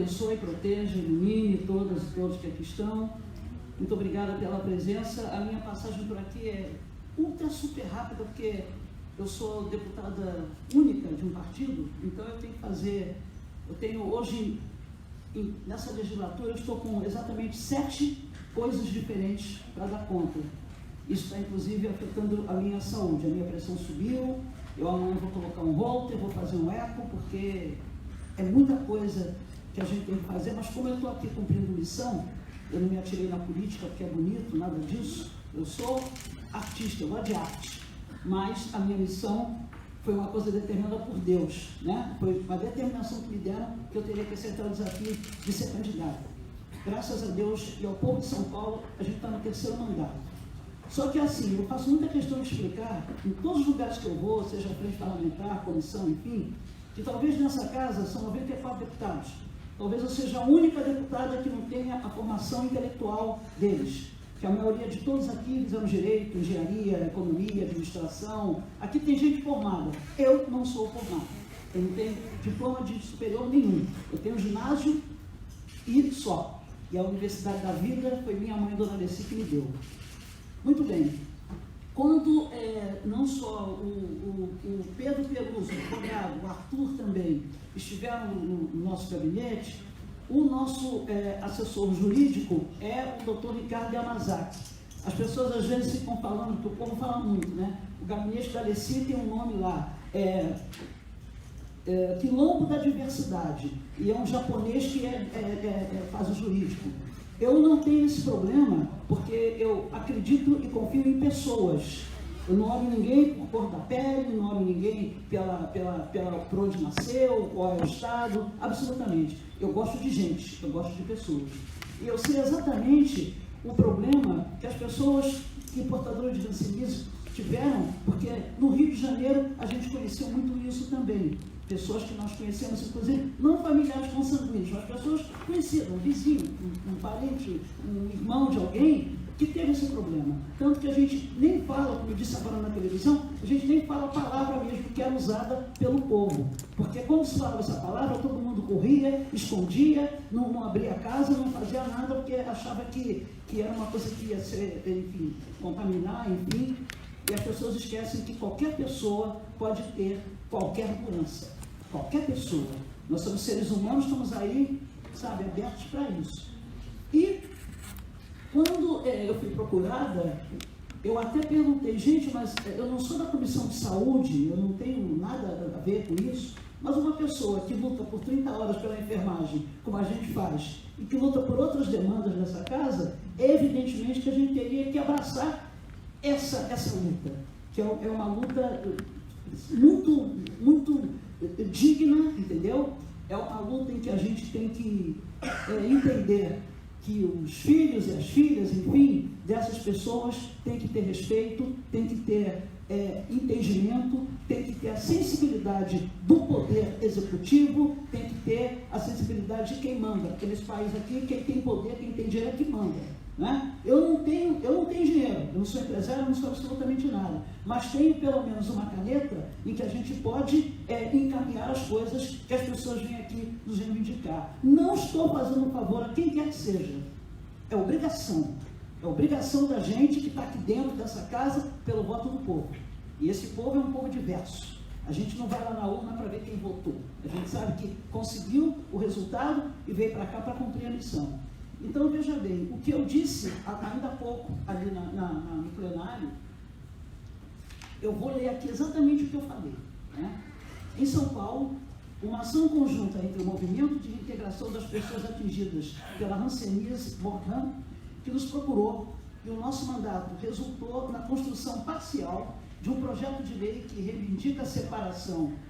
abençoe, proteja, ilumine todas e todos que aqui estão. Muito obrigada pela presença. A minha passagem por aqui é ultra super rápida, porque eu sou deputada única de um partido, então eu tenho que fazer, eu tenho hoje, nessa legislatura, eu estou com exatamente 7 coisas diferentes para dar conta. Isso está, inclusive, afetando a minha saúde. A minha pressão subiu, eu amanhã vou colocar um Holter, vou fazer um eco, porque é muita coisa que a gente tem que fazer, mas como eu estou aqui cumprindo missão, eu não me atirei na política porque é bonito, nada disso. Eu sou artista, eu gosto de arte, mas a minha missão foi uma coisa determinada por Deus, né? Foi uma determinação que me deram que eu teria que aceitar o desafio de ser candidata. Graças a Deus e ao povo de São Paulo, a gente está no 3º mandato. Só que assim, eu faço muita questão de explicar, em todos os lugares que eu vou, seja frente parlamentar, comissão, enfim, que talvez nessa casa são 94 deputados. Talvez eu seja a única deputada que não tenha a formação intelectual deles, que a maioria de todos aqui fizeram direito, engenharia, economia, administração. Aqui tem gente formada. Eu não sou formada. Eu não tenho diploma de superior nenhum. Eu tenho ginásio e só. E a Universidade da Vida foi minha mãe, Dona Alessi, que me deu. Muito bem. Quando não só o Pedro Peluso, o Roberto, o Arthur também estiveram no nosso gabinete, o nosso assessor jurídico é o Dr. Ricardo Yamazaki. As pessoas às vezes ficam falando, porque o povo fala muito, né? O gabinete da Alessi tem um nome lá, Quilombo da Diversidade, e é um japonês que faz o jurídico. Eu não tenho esse problema, porque eu acredito e confio em pessoas. Eu não olho ninguém por cor da pele, não olho ninguém por onde nasceu, qual é o estado, absolutamente. Eu gosto de gente, eu gosto de pessoas. E eu sei exatamente o problema que as pessoas portadoras de hanseníase tiveram, porque no Rio de Janeiro a gente conheceu muito isso também. Pessoas que nós conhecemos, inclusive, não familiares consanguíneos, mas pessoas conhecidas, um vizinho, um parente, um irmão de alguém que teve esse problema. Tanto que a gente nem fala, como eu disse agora na televisão, a gente nem fala a palavra mesmo que era usada pelo povo. Porque quando se falava essa palavra, todo mundo corria, escondia, não abria a casa, não fazia nada, porque achava que era uma coisa que ia ser, enfim, contaminar, enfim. E as pessoas esquecem que qualquer pessoa pode ter qualquer doença. Qualquer pessoa. Nós somos seres humanos, estamos aí, sabe, abertos para isso. E quando eu fui procurada, eu até perguntei, gente, mas eu não sou da Comissão de Saúde, eu não tenho nada a ver com isso, mas uma pessoa que luta por 30 horas pela enfermagem, como a gente faz, e que luta por outras demandas nessa casa, evidentemente que a gente teria que abraçar essa luta, que é uma luta muito digna, entendeu? É uma luta em que a gente tem que entender que os filhos e as filhas, enfim, dessas pessoas têm que ter respeito, têm que ter entendimento, têm que ter a sensibilidade do poder executivo, tem que ter a sensibilidade de quem manda, porque nesse país aqui, quem tem poder, quem tem dinheiro é que manda. Né? Eu não tenho dinheiro, eu não sou empresário, não sou absolutamente nada, mas tenho pelo menos uma caneta em que a gente pode encaminhar as coisas que as pessoas vêm aqui nos reivindicar. Não estou fazendo um favor a quem quer que seja, é obrigação da gente que está aqui dentro dessa casa pelo voto do povo, e esse povo é um povo diverso. A gente não vai lá na urna para ver quem votou, a gente sabe que conseguiu o resultado e veio para cá para cumprir a missão. Então, veja bem, o que eu disse ainda há pouco ali no plenário, eu vou ler aqui exatamente o que eu falei. Né? Em São Paulo, uma ação conjunta entre o Movimento de Integração das Pessoas Atingidas pela hanseníase, MORHAN, que nos procurou, e o nosso mandato resultou na construção parcial de um projeto de lei que reivindica a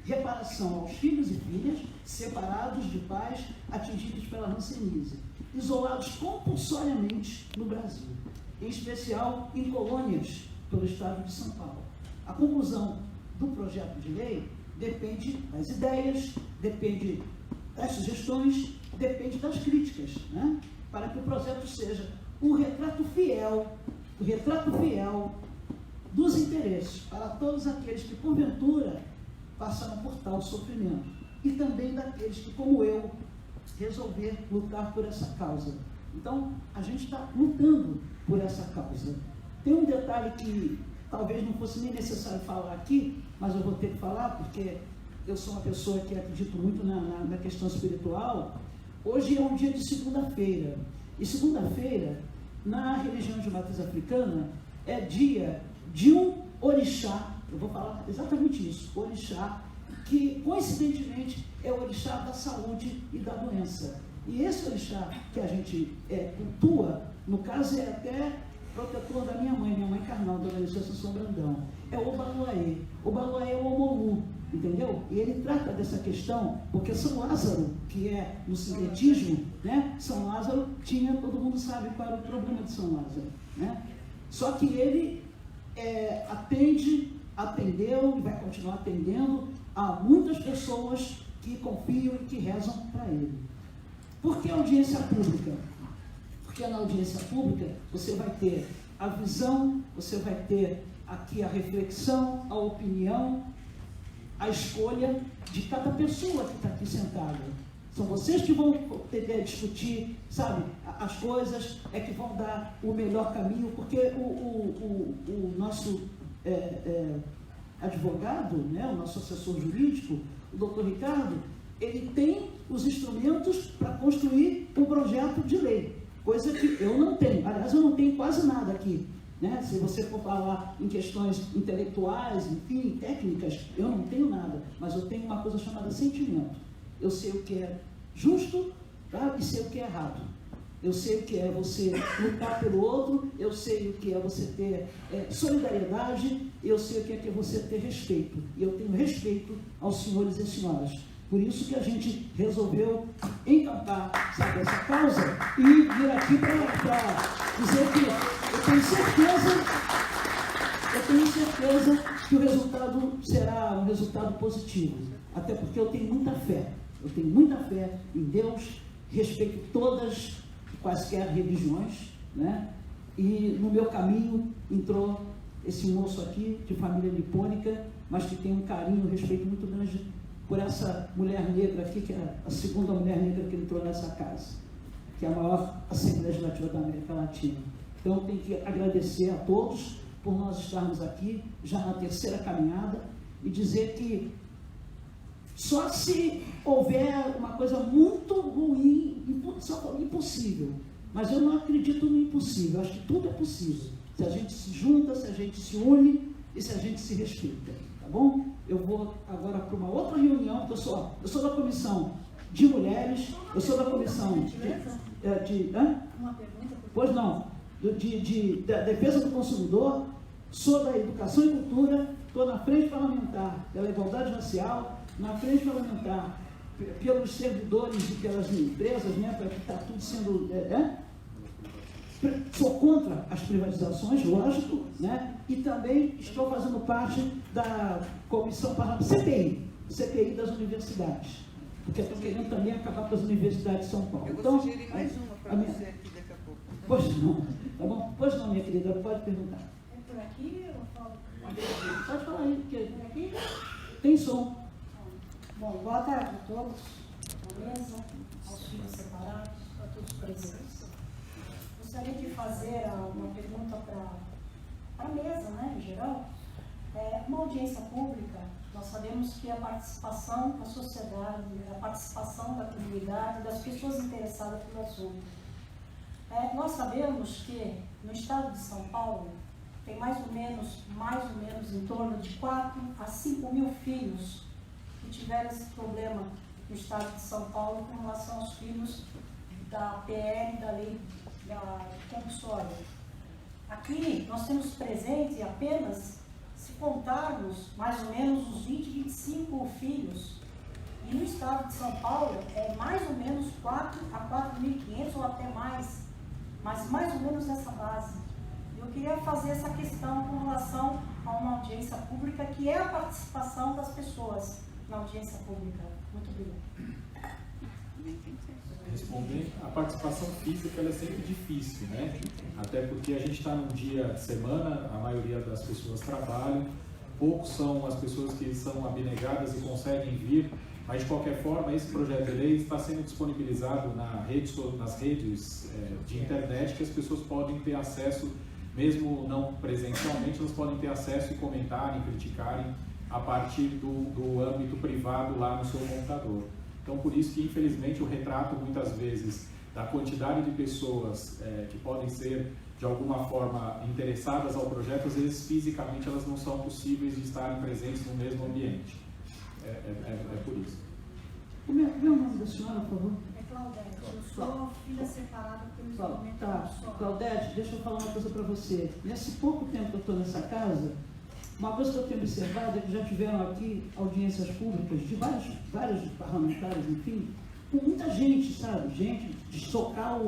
reparação aos filhos e filhas separados de pais atingidos pela hanseníase, isolados compulsoriamente no Brasil, em especial em colônias pelo estado de São Paulo. A conclusão do projeto de lei depende das ideias, depende das sugestões, depende das críticas, né? Para que o projeto seja um retrato fiel dos interesses para todos aqueles que, porventura, passaram por tal sofrimento, e também daqueles que, como eu, resolver lutar por essa causa. Então, a gente está lutando por essa causa. Tem um detalhe que talvez não fosse nem necessário falar aqui, mas eu vou ter que falar, porque eu sou uma pessoa que acredito muito na questão espiritual. Hoje é um dia de segunda-feira, e segunda-feira, na religião de matriz africana, é dia de um orixá. Eu vou falar exatamente isso, orixá, que coincidentemente é o orixá da saúde e da doença. E esse orixá que a gente cultua, no caso é até protetor da minha mãe carnal, Dona Licença Brandão, é o Obaluaê. O Obaluaê é o Omolu, entendeu? E ele trata dessa questão, porque São Lázaro, que é no sincretismo, né? São Lázaro tinha, todo mundo sabe qual era o problema de São Lázaro, né? Só que ele atendeu e vai continuar atendendo a muitas pessoas que confiam e que rezam para ele. Por que audiência pública? Porque na audiência pública você vai ter a visão, você vai ter aqui a reflexão, a opinião, a escolha de cada pessoa que está aqui sentada. São vocês que vão discutir, sabe, as coisas, que vão dar o melhor caminho, porque o nosso advogado, né, o nosso assessor jurídico, o doutor Ricardo, ele tem os instrumentos para construir um projeto de lei, coisa que eu não tenho. Aliás, eu não tenho quase nada aqui, né? Se você for falar em questões intelectuais, enfim, técnicas, eu não tenho nada, mas eu tenho uma coisa chamada sentimento. Eu sei o que é justo, tá? E sei o que é errado. Eu sei o que é você lutar pelo outro, eu sei o que é você ter solidariedade, eu sei o que é você ter respeito. E eu tenho respeito aos senhores e senhoras. Por isso que a gente resolveu encampar, sabe, essa causa e vir aqui para dizer que eu tenho certeza que o resultado será um resultado positivo. Até porque eu tenho muita fé. Eu tenho muita fé em Deus, respeito todas, quaisquer religiões, né? E no meu caminho entrou esse moço aqui, de família nipônica, mas que tem um carinho, um respeito muito grande por essa mulher negra aqui, que é a segunda mulher negra que entrou nessa casa, que é a maior Assembleia Legislativa da América Latina. Então, eu tenho que agradecer a todos por nós estarmos aqui, já na terceira caminhada, e dizer que só se houver uma coisa muito ruim, só impossível, mas eu não acredito no impossível, eu acho que tudo é possível, se a gente se junta, se a gente se une e se a gente se respeita, tá bom? Eu vou agora para uma outra reunião, porque eu sou da comissão de mulheres, eu sou da comissão Uma pergunta? Pois não, da defesa do consumidor, sou da educação e cultura, estou na frente parlamentar pela igualdade racial, na frente parlamentar pelos servidores e pelas empresas, né, para que está tudo sendo... Sou contra as privatizações, lógico, né, e também estou fazendo parte da comissão parlamentar, CPI das universidades, porque estou querendo também acabar com as universidades de São Paulo. Eu vou sugerir mais uma para você aqui daqui a pouco. Pois não, tá bom? Pois não, minha querida, pode perguntar. É por aqui ou falo? Pode falar aí, porque Por aqui? tem som. Bom, boa tarde a todos, à mesa, aos filhos separados, a todos presentes. Gostaria de fazer uma pergunta para a mesa, né, em geral. Uma audiência pública, nós sabemos que a participação da sociedade, a participação da comunidade, das pessoas interessadas pelo assunto. Nós sabemos que no estado de São Paulo tem mais ou menos em torno de 4 a 5 mil filhos que tiveram esse problema no estado de São Paulo com relação aos filhos da PL, da lei da compulsória. Aqui nós temos presente apenas, se contarmos, mais ou menos uns 20, 25 filhos. E no estado de São Paulo é mais ou menos 4 a 4.500 ou até mais, mas mais ou menos nessa base. Eu queria fazer essa questão com relação a uma audiência pública, que é a participação das pessoas na audiência pública. Muito obrigada. Responder, a participação física ela é sempre difícil, né? Até porque a gente está num dia de semana, a maioria das pessoas trabalham, poucos são as pessoas que são abnegadas e conseguem vir Mas, de qualquer forma, esse projeto de lei está sendo disponibilizado nas redes de internet, que as pessoas podem ter acesso, mesmo não presencialmente, elas podem ter acesso e comentarem, criticarem a partir do âmbito privado lá no seu computador. Então, por isso que, infelizmente, o retrato, muitas vezes, da quantidade de pessoas que podem ser, de alguma forma, interessadas ao projeto, às vezes, fisicamente, elas não são possíveis de estarem presentes no mesmo ambiente. É por isso. Como é o nome da senhora, por favor? É Claudete. Eu sou filha separada pelo isolamento pessoal. Claudete, deixa eu falar uma coisa para você. Nesse pouco tempo que eu estou nessa casa, uma coisa que eu tenho observado é que já tiveram aqui audiências públicas de vários parlamentares, enfim, com muita gente, sabe? Gente de socar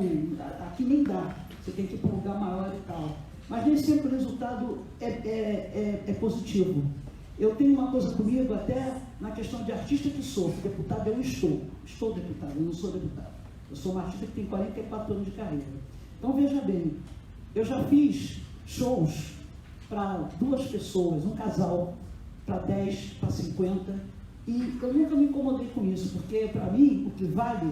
aqui nem dá, você tem que ir para um lugar maior e tal. Mas nem sempre o resultado é positivo. Eu tenho uma coisa comigo, até na questão de artista que sou, deputado eu estou deputado, eu não sou deputado. Eu sou uma artista que tem 44 anos de carreira. Então veja bem, eu já fiz shows para 2 pessoas, um casal, para 10, para 50, e eu nunca me incomodei com isso, porque para mim o que vale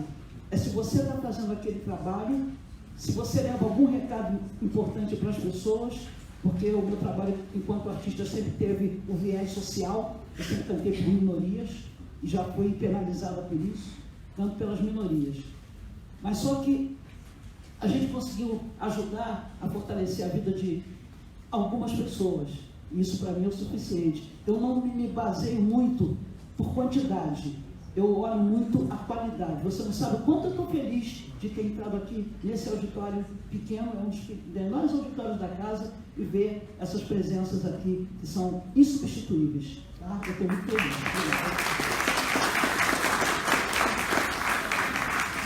é se você está fazendo aquele trabalho, se você leva algum recado importante para as pessoas, porque o meu trabalho enquanto artista sempre teve o viés social, eu sempre cantei por minorias, e já fui penalizada por isso, canto pelas minorias. Mas só que a gente conseguiu ajudar a fortalecer a vida de algumas pessoas, e isso para mim é o suficiente. Eu não me baseio muito por quantidade, eu olho muito a qualidade. Você não sabe o quanto eu estou feliz de ter entrado aqui nesse auditório pequeno, é um dos menores auditórios da casa, e ver essas presenças aqui que são insubstituíveis. Tá? Eu estou muito feliz.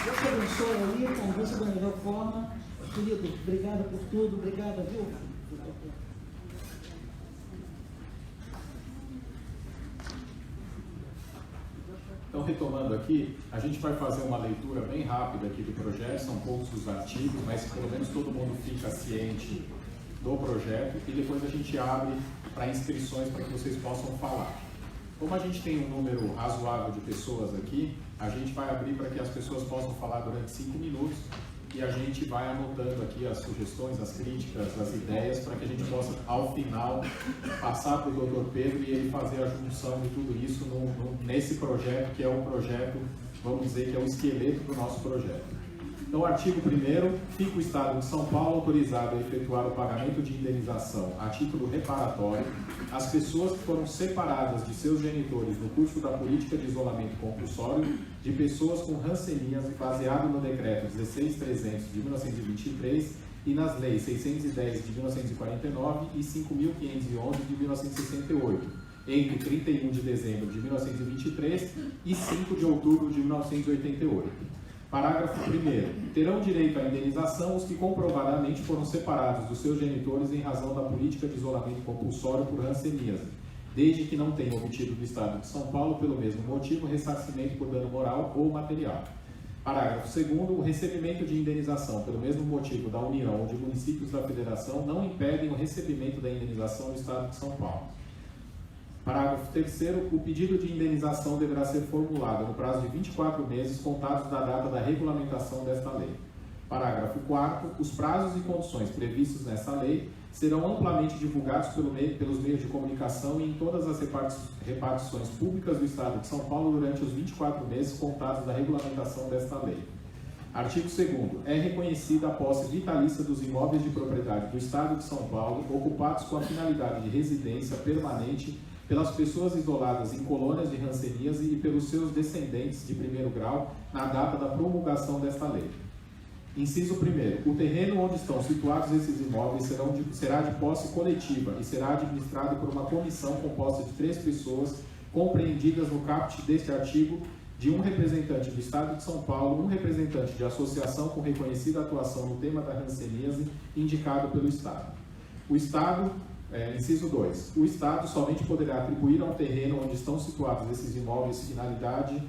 Deus te abençoe aí, conversa da melhor forma. Querido, obrigada por tudo, obrigada, viu? Então, retomando aqui, a gente vai fazer uma leitura bem rápida aqui do projeto, são poucos os artigos, mas pelo menos todo mundo fica ciente do projeto, e depois a gente abre para inscrições para que vocês possam falar. Como a gente tem um número razoável de pessoas aqui, a gente vai abrir para que as pessoas possam falar durante 5 minutos, e a gente vai anotando aqui as sugestões, as críticas, as ideias, para que a gente possa, ao final, passar para o Dr. Pedro e ele fazer a junção de tudo isso nesse projeto, que é um projeto, vamos dizer, que é o esqueleto do nosso projeto. Então, artigo 1º, fica o Estado de São Paulo autorizado a efetuar o pagamento de indenização a título reparatório às pessoas que foram separadas de seus genitores no curso da política de isolamento compulsório de pessoas com hanseníase, baseado no decreto 16.300 de 1923 e nas leis 610 de 1949 e 5.511 de 1968, entre 31 de dezembro de 1923 e 5 de outubro de 1988. Parágrafo 1º. Terão direito à indenização os que comprovadamente foram separados dos seus genitores em razão da política de isolamento compulsório por hanseníase, desde que não tenham obtido do Estado de São Paulo, pelo mesmo motivo, ressarcimento por dano moral ou material. Parágrafo 2º. O recebimento de indenização pelo mesmo motivo da União ou de municípios da Federação não impedem o recebimento da indenização do Estado de São Paulo. Parágrafo 3º. O pedido de indenização deverá ser formulado no prazo de 24 meses contados da data da regulamentação desta lei. Parágrafo 4º. Os prazos e condições previstos nesta lei serão amplamente divulgados pelos meios de comunicação e em todas as repartições públicas do Estado de São Paulo durante os 24 meses contados da regulamentação desta lei. Artigo 2º. É reconhecida a posse vitalícia dos imóveis de propriedade do Estado de São Paulo ocupados com a finalidade de residência permanente pelas pessoas isoladas em colônias de hanseníase e pelos seus descendentes de 1º grau na data da promulgação desta lei. Inciso 1º. O terreno onde estão situados esses imóveis será de posse coletiva e será administrado por uma comissão composta de 3 pessoas compreendidas no caput deste artigo, de um representante do Estado de São Paulo, um representante de associação com reconhecida atuação no tema da hanseníase indicado pelo Estado. O Estado... inciso 2. O Estado somente poderá atribuir a um terreno onde estão situados esses imóveis finalidade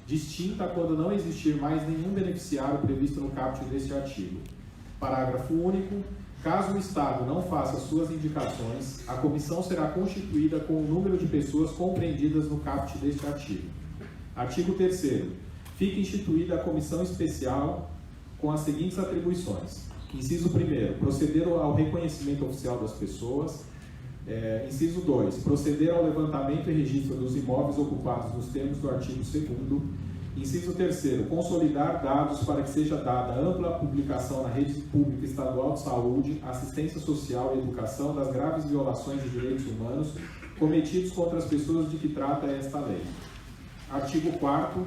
distinta quando não existir mais nenhum beneficiário previsto no caput deste artigo. Parágrafo único. Caso o Estado não faça suas indicações, a comissão será constituída com o número de pessoas compreendidas no caput deste artigo. Artigo 3º. Fica instituída a comissão especial com as seguintes atribuições. Inciso 1º, proceder ao reconhecimento oficial das pessoas. Inciso 2, proceder ao levantamento e registro dos imóveis ocupados nos termos do artigo 2º. Inciso 3º, consolidar dados para que seja dada ampla publicação na rede pública estadual de saúde, assistência social e educação das graves violações de direitos humanos cometidos contra as pessoas de que trata esta lei. Artigo 4º,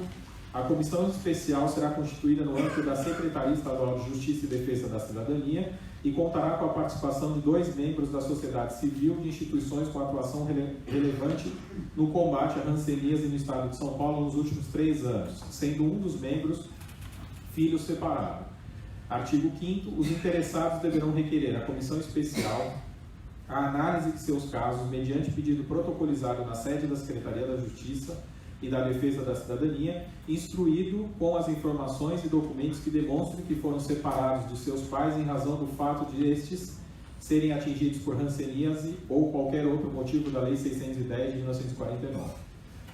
a comissão especial será constituída no âmbito da Secretaria Estadual de Justiça e Defesa da Cidadania e contará com a participação de 2 membros da sociedade civil de instituições com atuação relevante no combate à hanseníase no estado de São Paulo nos últimos 3 anos, sendo um dos membros filho separado. Artigo 5º, os interessados deverão requerer à comissão especial a análise de seus casos mediante pedido protocolizado na sede da Secretaria da Justiça e da Defesa da Cidadania, instruído com as informações e documentos que demonstrem que foram separados de seus pais em razão do fato de estes serem atingidos por hanseníase ou qualquer outro motivo da Lei 610 de 1949.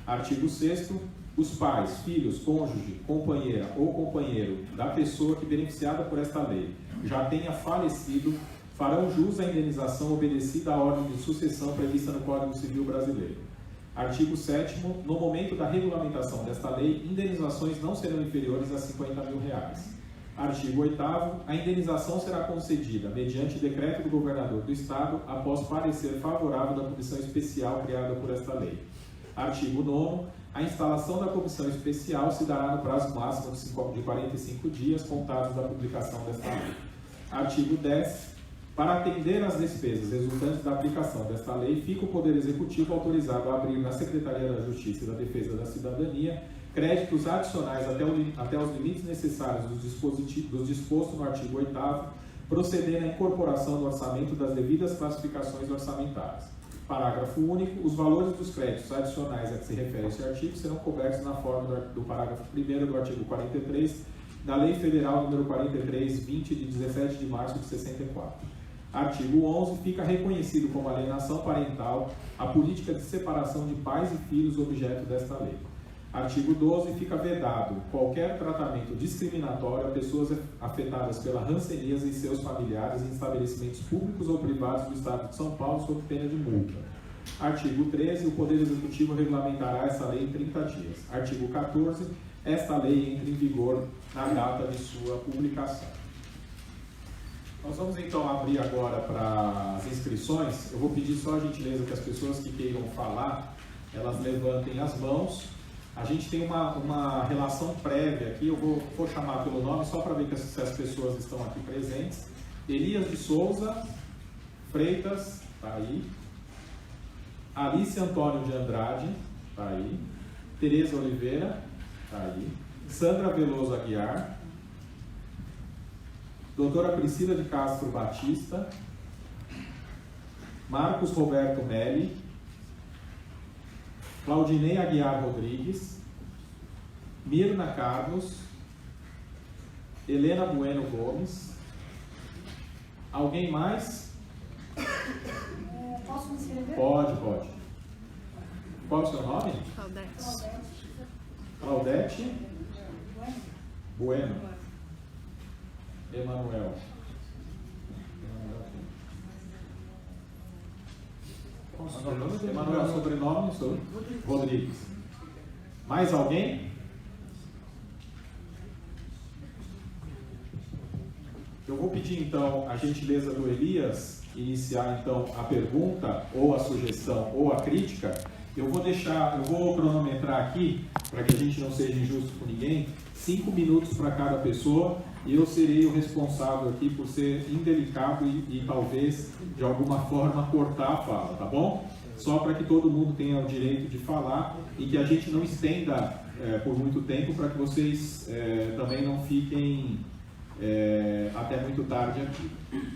Artigo 6º. Os pais, filhos, cônjuge, companheira ou companheiro da pessoa que beneficiada por esta lei já tenha falecido, farão jus à indenização obedecida à ordem de sucessão prevista no Código Civil Brasileiro. Artigo 7º, no momento da regulamentação desta lei, indenizações não serão inferiores a R$50 mil. Artigo 8º, a indenização será concedida mediante decreto do governador do Estado após parecer favorável da comissão especial criada por esta lei. Artigo 9º, a instalação da comissão especial se dará no prazo máximo de 45 dias contados da publicação desta lei. Artigo 10º, para atender às despesas resultantes da aplicação desta lei, fica o Poder Executivo autorizado a abrir na Secretaria da Justiça e da Defesa da Cidadania créditos adicionais até os limites necessários dos dispostos no artigo 8º, procedendo à incorporação no orçamento das devidas classificações orçamentárias. Parágrafo único. Os valores dos créditos adicionais a que se refere esse artigo serão cobertos na forma do parágrafo 1º do artigo 43 da Lei Federal nº 43/20 de 17 de março de 64. Artigo 11. Fica reconhecido como alienação parental a política de separação de pais e filhos objeto desta lei. Artigo 12. Fica vedado qualquer tratamento discriminatório a pessoas afetadas pela hanseníase e seus familiares em estabelecimentos públicos ou privados do Estado de São Paulo sob pena de multa. Artigo 13. O Poder Executivo regulamentará essa lei em 30 dias. Artigo 14. Esta lei entra em vigor na data de sua publicação. Nós vamos então abrir agora para as inscrições. Eu vou pedir só a gentileza que as pessoas que queiram falar, elas levantem as mãos. A gente tem uma relação prévia aqui, eu vou chamar pelo nome só para ver se as pessoas estão aqui presentes. Elias de Souza Freitas, está aí. Alice Antônio de Andrade, está aí. Tereza Oliveira, está aí. Sandra Veloso Aguiar. Doutora Priscila de Castro Batista, Marcos Roberto Melli, Claudinei Aguiar Rodrigues, Mirna Carlos, Helena Bueno Gomes. Alguém mais? Posso me inscrever? Pode. Qual é o seu nome? Claudete Bueno. Emanuel. Emanuel, sobrenome? Rodrigues. Mais alguém? Eu vou pedir então a gentileza do Elias iniciar então a pergunta, ou a sugestão, ou a crítica. Eu vou cronometrar aqui, para que a gente não seja injusto com ninguém, 5 minutos para cada pessoa, e eu serei o responsável aqui por ser indelicado e talvez, de alguma forma, cortar a fala, tá bom? Só para que todo mundo tenha o direito de falar e que a gente não estenda por muito tempo, para que vocês também não fiquem até muito tarde aqui.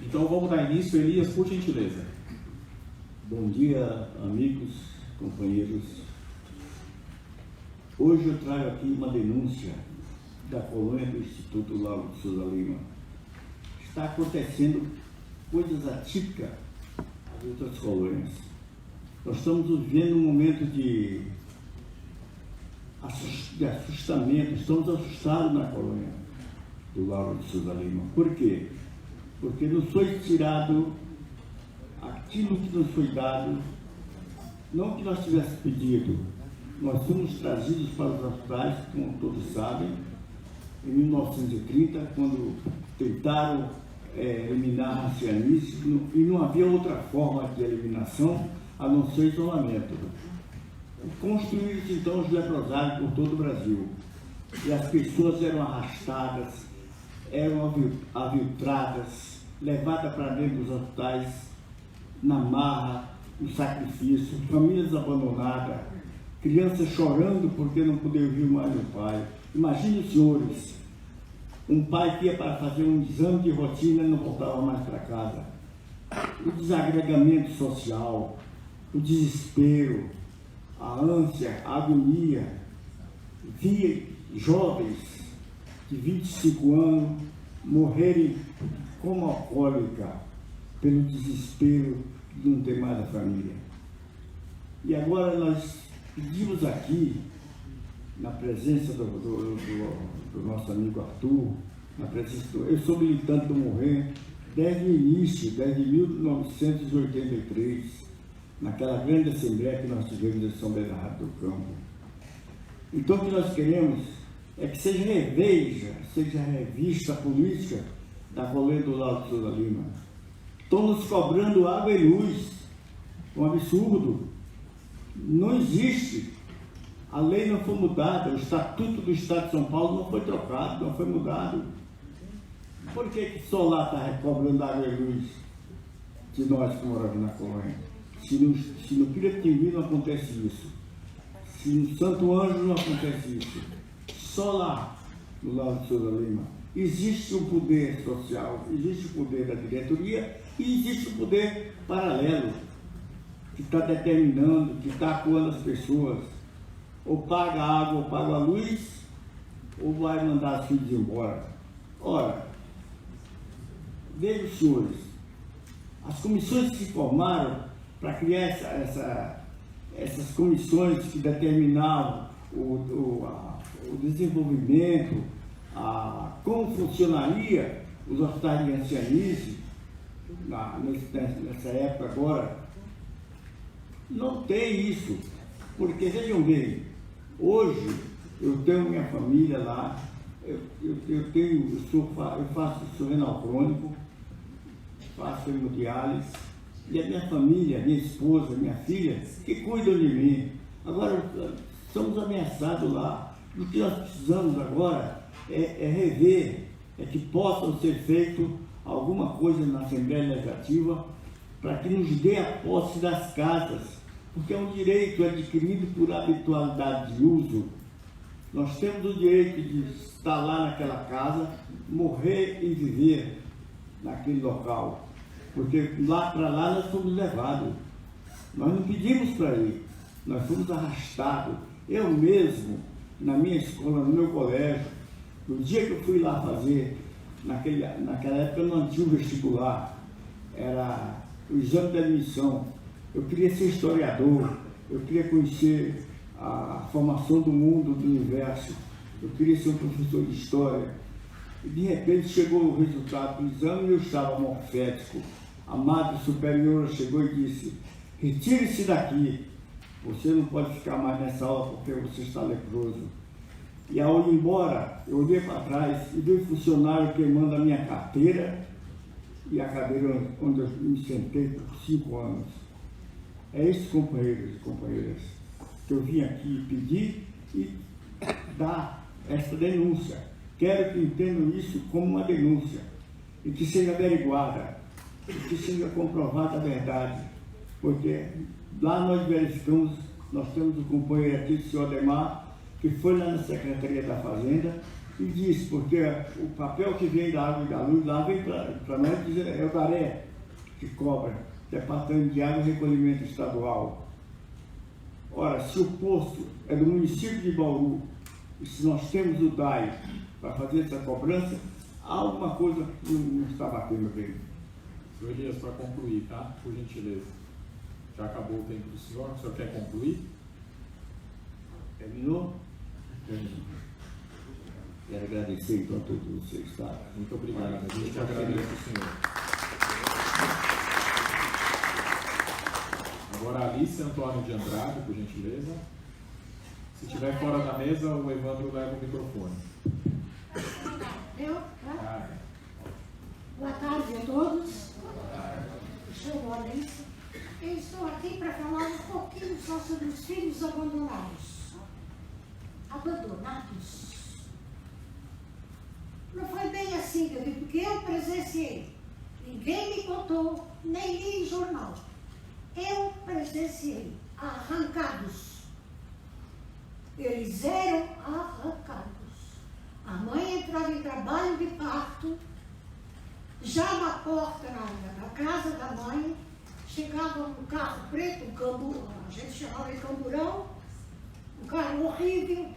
Então vamos dar início. Elias, por gentileza. Bom dia, amigos, companheiros. Hoje eu trago aqui uma denúncia da colônia do Instituto Lauro de Souza Lima. Está acontecendo coisas atípicas às outras colônias. Nós estamos vivendo um momento de de assustamento, estamos assustados na colônia do Lauro de Souza Lima. Por quê? Porque nos foi tirado aquilo que nos foi dado, não que nós tivéssemos pedido. Nós fomos trazidos para os hospitais, como todos sabem, em 1930, quando tentaram eliminar a racianice, e não havia outra forma de eliminação a não ser isolamento. Construíram-se então os leprosários por todo o Brasil. E as pessoas eram arrastadas, eram aviltradas, levadas para dentro dos hospitais, na marra, no sacrifício, famílias abandonadas, crianças chorando porque não podiam ver mais o pai. Imagine os senhores, um pai que ia para fazer um exame de rotina e não voltava mais para casa. O desagregamento social, o desespero, a ânsia, a agonia. Via jovens de 25 anos morrerem como alcoólica pelo desespero de não ter mais a família. E agora nós pedimos aqui, na presença do nosso amigo Arthur, na presença eu sou militante do Morrer desde o início, desde 1983, naquela grande assembleia que nós tivemos em São Bernardo do Campo. Então o que nós queremos é que seja revista a política da colônia do Lauro de Souza Lima. Estão nos cobrando água e luz, um absurdo. Não existe. A lei não foi mudada, o Estatuto do Estado de São Paulo não foi trocado, não foi mudado. Por que só lá está cobrando água e luz de nós que moramos na colônia? Se no Piratimbí não acontece isso, se no Santo Ângelo não acontece isso, só lá no Lauro de Souza Lima existe o poder social, existe o poder da diretoria e existe o poder paralelo que está determinando, que está atuando as pessoas. Ou paga a água, ou paga a luz, ou vai mandar os filhos embora. Ora, vejam, senhores, as comissões que se formaram para criar essas comissões que determinavam o desenvolvimento, como funcionaria os hospitais de ancianice, nessa época agora, não tem isso. Porque, vejam bem, hoje eu tenho minha família lá, sou renal crônico, faço hemodiálise, e a minha família, minha esposa, minha filha, que cuidam de mim. Agora, somos ameaçados lá. O que nós precisamos agora é rever, é que possam ser feito alguma coisa na Assembleia Legislativa para que nos dê a posse das casas, porque é um direito adquirido por habitualidade de uso. Nós temos o direito de estar lá naquela casa, morrer e viver naquele local. Porque lá para lá nós fomos levados. Nós não pedimos para ir, nós fomos arrastados. Eu mesmo, na minha escola, no meu colégio, no dia que eu fui lá fazer, naquela época eu não tinha o vestibular, era o exame de admissão. Eu queria ser historiador, eu queria conhecer a formação do mundo, do universo, eu queria ser um professor de história. E de repente chegou o resultado do exame e eu estava morfético. A madre superiora chegou e disse: retire-se daqui, você não pode ficar mais nessa aula porque você está leproso. E ao ir embora, eu olhei para trás e vi um funcionário queimando a minha carteira e a cadeira onde eu me sentei por 5 anos. É isso, companheiros e companheiras, que eu vim aqui pedir e dar esta denúncia. Quero que entendam isso como uma denúncia e que seja averiguada, e que seja comprovada a verdade, porque lá nós verificamos, nós temos um companheiro aqui, o senhor Ademar, que foi lá na Secretaria da Fazenda e disse, porque o papel que vem da água e da luz lá vem para nós dizer, é o DARE que cobra, Departamento de Água e Recolhimento Estadual. Ora, se o posto é do município de Bauru, e se nós temos o DAI para fazer essa cobrança, alguma coisa não está batendo bem. Senhor Elias, para concluir, tá? Por gentileza. Já acabou o tempo do senhor quer concluir? Terminou? Quero agradecer então a todos vocês, tá? Muito obrigado. A gente agradece o senhor. Agora Alice Antônio de Andrade, por gentileza. Se estiver fora da mesa, o Evandro leva o microfone. Eu? Ah, Boa tarde a todos. Eu sou Alice. Eu estou aqui para falar um pouquinho só sobre os filhos abandonados. Abandonados? Não foi bem assim, porque eu presenciei. Ninguém me contou, nem li em jornal. Eu presenciei arrancados. Eles eram arrancados. A mãe entrava em trabalho de parto, já na porta da casa da mãe, chegava um carro preto, um camburão, a gente chamava de camburão, um carro horrível,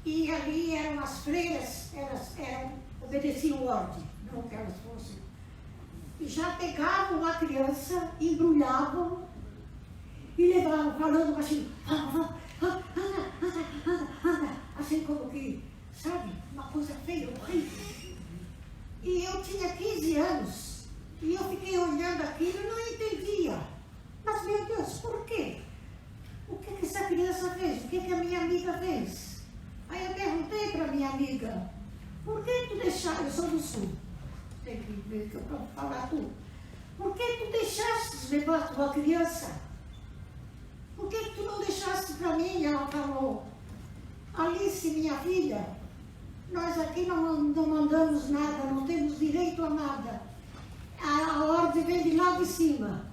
e ali eram as freiras, elas obedeciam ordem, não que elas fossem. E já pegavam a criança, embrulhavam e levavam, falando assim, anda, assim como que, sabe, uma coisa feia, horrível. E eu tinha 15 anos, e eu fiquei olhando aquilo e não entendia. Mas, meu Deus, por quê? O que essa criança fez? O que a minha amiga fez? Aí eu perguntei para minha amiga, por que tu deixaste, eu sou do Sul, tem que ver que eu posso falar tudo. Por que tu deixaste levar tua criança? Por que tu não deixaste para mim? Ela falou, Alice, minha filha, nós aqui não mandamos nada, não temos direito a nada. A ordem vem de lá de cima.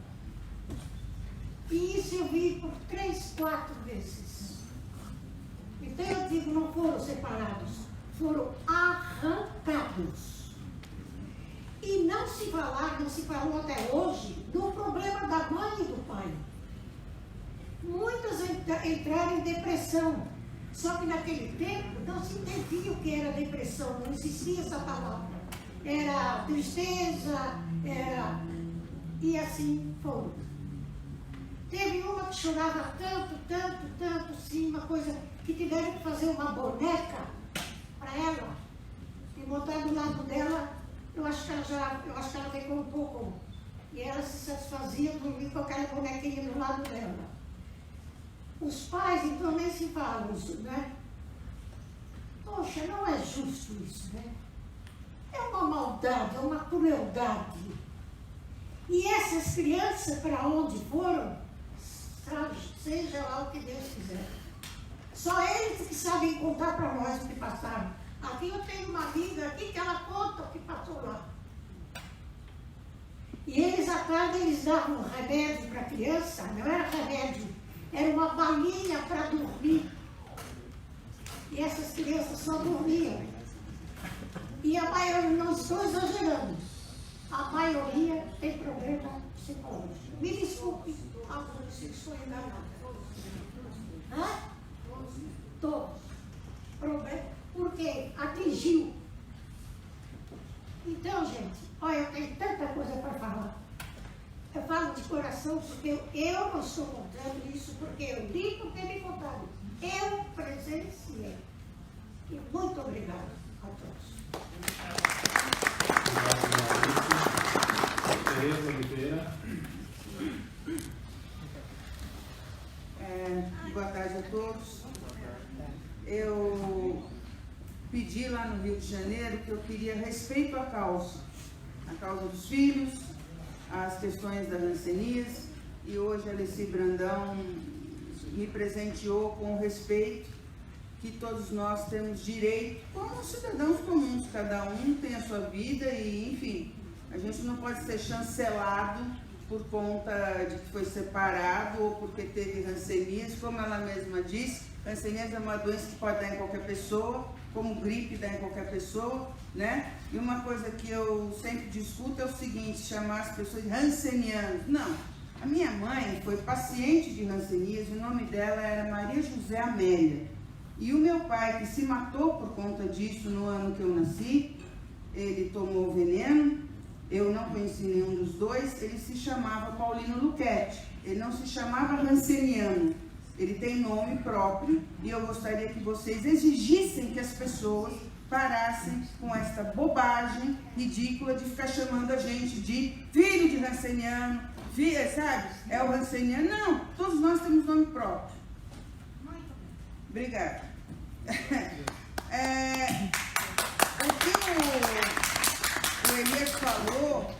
E isso eu vi por 3, 4 vezes. Então eu digo, não foram separados, foram arrancados. E não se falou até hoje do problema da mãe e do pai. Muitas entraram em depressão. Só que naquele tempo não se entendia o que era depressão, não existia essa palavra. Era tristeza, e assim foi. Teve uma que chorava tanto, sim, uma coisa que tiveram que fazer uma boneca para ela e botar do lado dela. Eu acho que ela ficou um pouco, e ela se satisfazia dormir com aquela bonequinha do lado dela. Os pais, então, nem se falam isso, né? Poxa, não é justo isso, né? É uma maldade, é uma crueldade. E essas crianças, para onde foram, sabe, seja lá o que Deus quiser. Só eles que sabem contar para nós o que passaram. Aqui eu tenho uma amiga aqui que ela conta o que passou lá. E eles, à tarde, eles davam remédio para a criança, não era remédio, era uma balinha para dormir. E essas crianças só dormiam. E a maioria, não estou exagerando, a maioria tem problema psicológico. Me desculpe, se estou enganada. Todos. Porque atingiu. Então, gente, olha, eu tenho tanta coisa para falar. Eu falo de coração porque eu não estou contando isso, porque eu li por ter me contado. Eu presenciei. E muito obrigada a todos. Tereza Oliveira. Boa tarde a todos. Eu pedi lá no Rio de Janeiro que eu queria respeito à causa dos filhos, as questões da hanseníase, e hoje a Alice Brandão me presenteou com o respeito que todos nós temos direito, como cidadãos comuns, cada um tem a sua vida e, enfim, a gente não pode ser chancelado por conta de que foi separado ou porque teve hanseníase, como ela mesma disse. Hanseníase é uma doença que pode dar em qualquer pessoa, como gripe dá em qualquer pessoa, né? E uma coisa que eu sempre discuto é o seguinte, chamar as pessoas de hansenianos. Não, a minha mãe foi paciente de hanseníase, o nome dela era Maria José Amélia. E o meu pai, que se matou por conta disso no ano que eu nasci, ele tomou veneno, eu não conheci nenhum dos dois, ele se chamava Paulino Luchetti, ele não se chamava hanseniano. Ele tem nome próprio e eu gostaria que vocês exigissem que as pessoas parassem com esta bobagem ridícula de ficar chamando a gente de filho de ranceniano, filha, sabe? É o ranceniano. Não, todos nós temos nome próprio. Obrigada. O que o Elias falou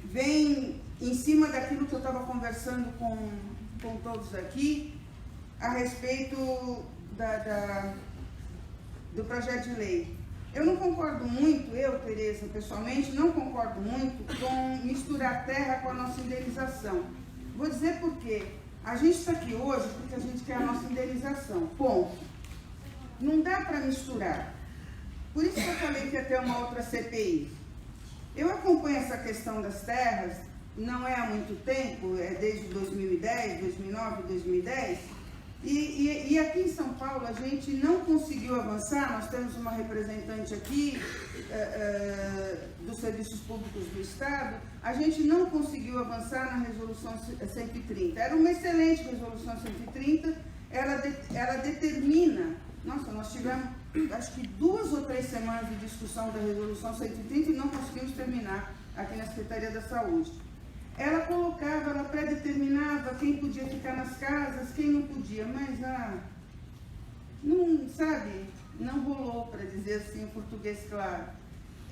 vem em cima daquilo que eu estava conversando com todos aqui, a respeito do projeto de lei. Eu não concordo muito, Tereza, pessoalmente, não concordo muito com misturar terra com a nossa indenização. Vou dizer por quê. A gente está aqui hoje porque a gente quer a nossa indenização, ponto. Não dá para misturar. Por isso que eu falei que ia ter uma outra CPI. Eu acompanho essa questão das terras, não é há muito tempo, é desde 2010, 2009, 2010, e aqui em São Paulo a gente não conseguiu avançar. Nós temos uma representante aqui dos serviços públicos do Estado, a gente não conseguiu avançar na resolução 130. Era uma excelente resolução 130, ela determina, nossa, nós tivemos acho que 2 ou 3 semanas de discussão da resolução 130 e não conseguimos terminar aqui na Secretaria da Saúde. Ela colocava, ela pré-determinava quem podia ficar nas casas, quem não podia, mas não, sabe, não rolou, para dizer assim em português claro.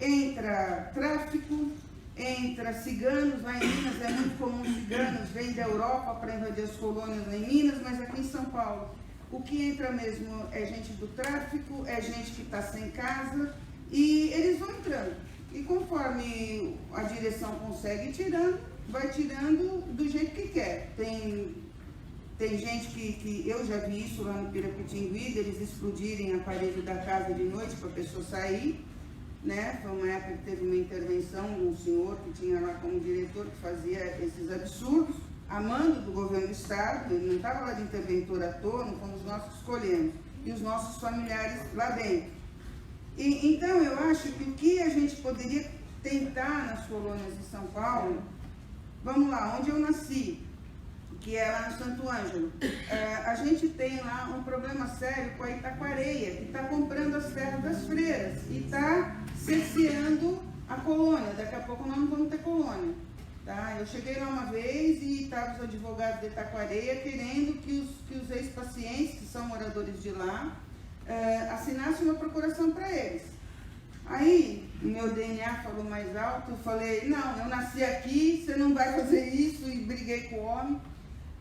Entra tráfico, entra ciganos, lá em Minas é muito comum ciganos, vêm da Europa para invadir as colônias lá em Minas, mas aqui em São Paulo o que entra mesmo é gente do tráfico, é gente que está sem casa, e eles vão entrando. E conforme a direção consegue ir tirando, vai tirando do jeito que quer. Tem gente que eu já vi isso lá no Pirapitingui, deles explodirem a parede da casa de noite para a pessoa sair, né? Foi uma época que teve uma intervenção de um senhor que tinha lá como diretor que fazia esses absurdos, a mando do governo do Estado. Ele não estava lá de interventor à toa, não fomos nós que escolhemos, e os nossos familiares lá dentro. Então eu acho que o que a gente poderia tentar nas colônias de São Paulo, vamos lá, onde eu nasci, que é lá no Santo Ângelo, a gente tem lá um problema sério com a Itaquareia, que está comprando as terras das freiras e está cerceando a colônia. Daqui a pouco nós não vamos ter colônia. Tá? Eu cheguei lá uma vez e estavam os advogados de Itaquareia querendo que os ex-pacientes, que são moradores de lá, assinassem uma procuração para eles. Aí, o meu DNA falou mais alto, eu falei, não, eu nasci aqui, você não vai fazer isso, e briguei com o homem.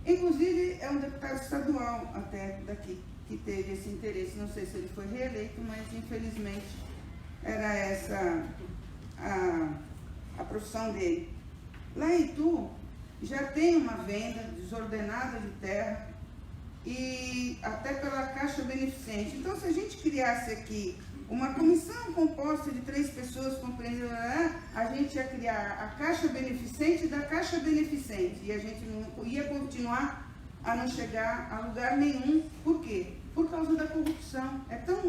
Inclusive, é um deputado estadual até daqui, que teve esse interesse. Não sei se ele foi reeleito, mas infelizmente era essa a profissão dele. Lá em Itu, já tem uma venda desordenada de terra, e até pela Caixa Beneficente. Então, se a gente criasse aqui uma comissão composta de 3 pessoas compreendidas, a gente ia criar a Caixa Beneficente da Caixa Beneficente, e a gente não ia continuar a não chegar a lugar nenhum. Por quê? Por causa da corrupção. É tão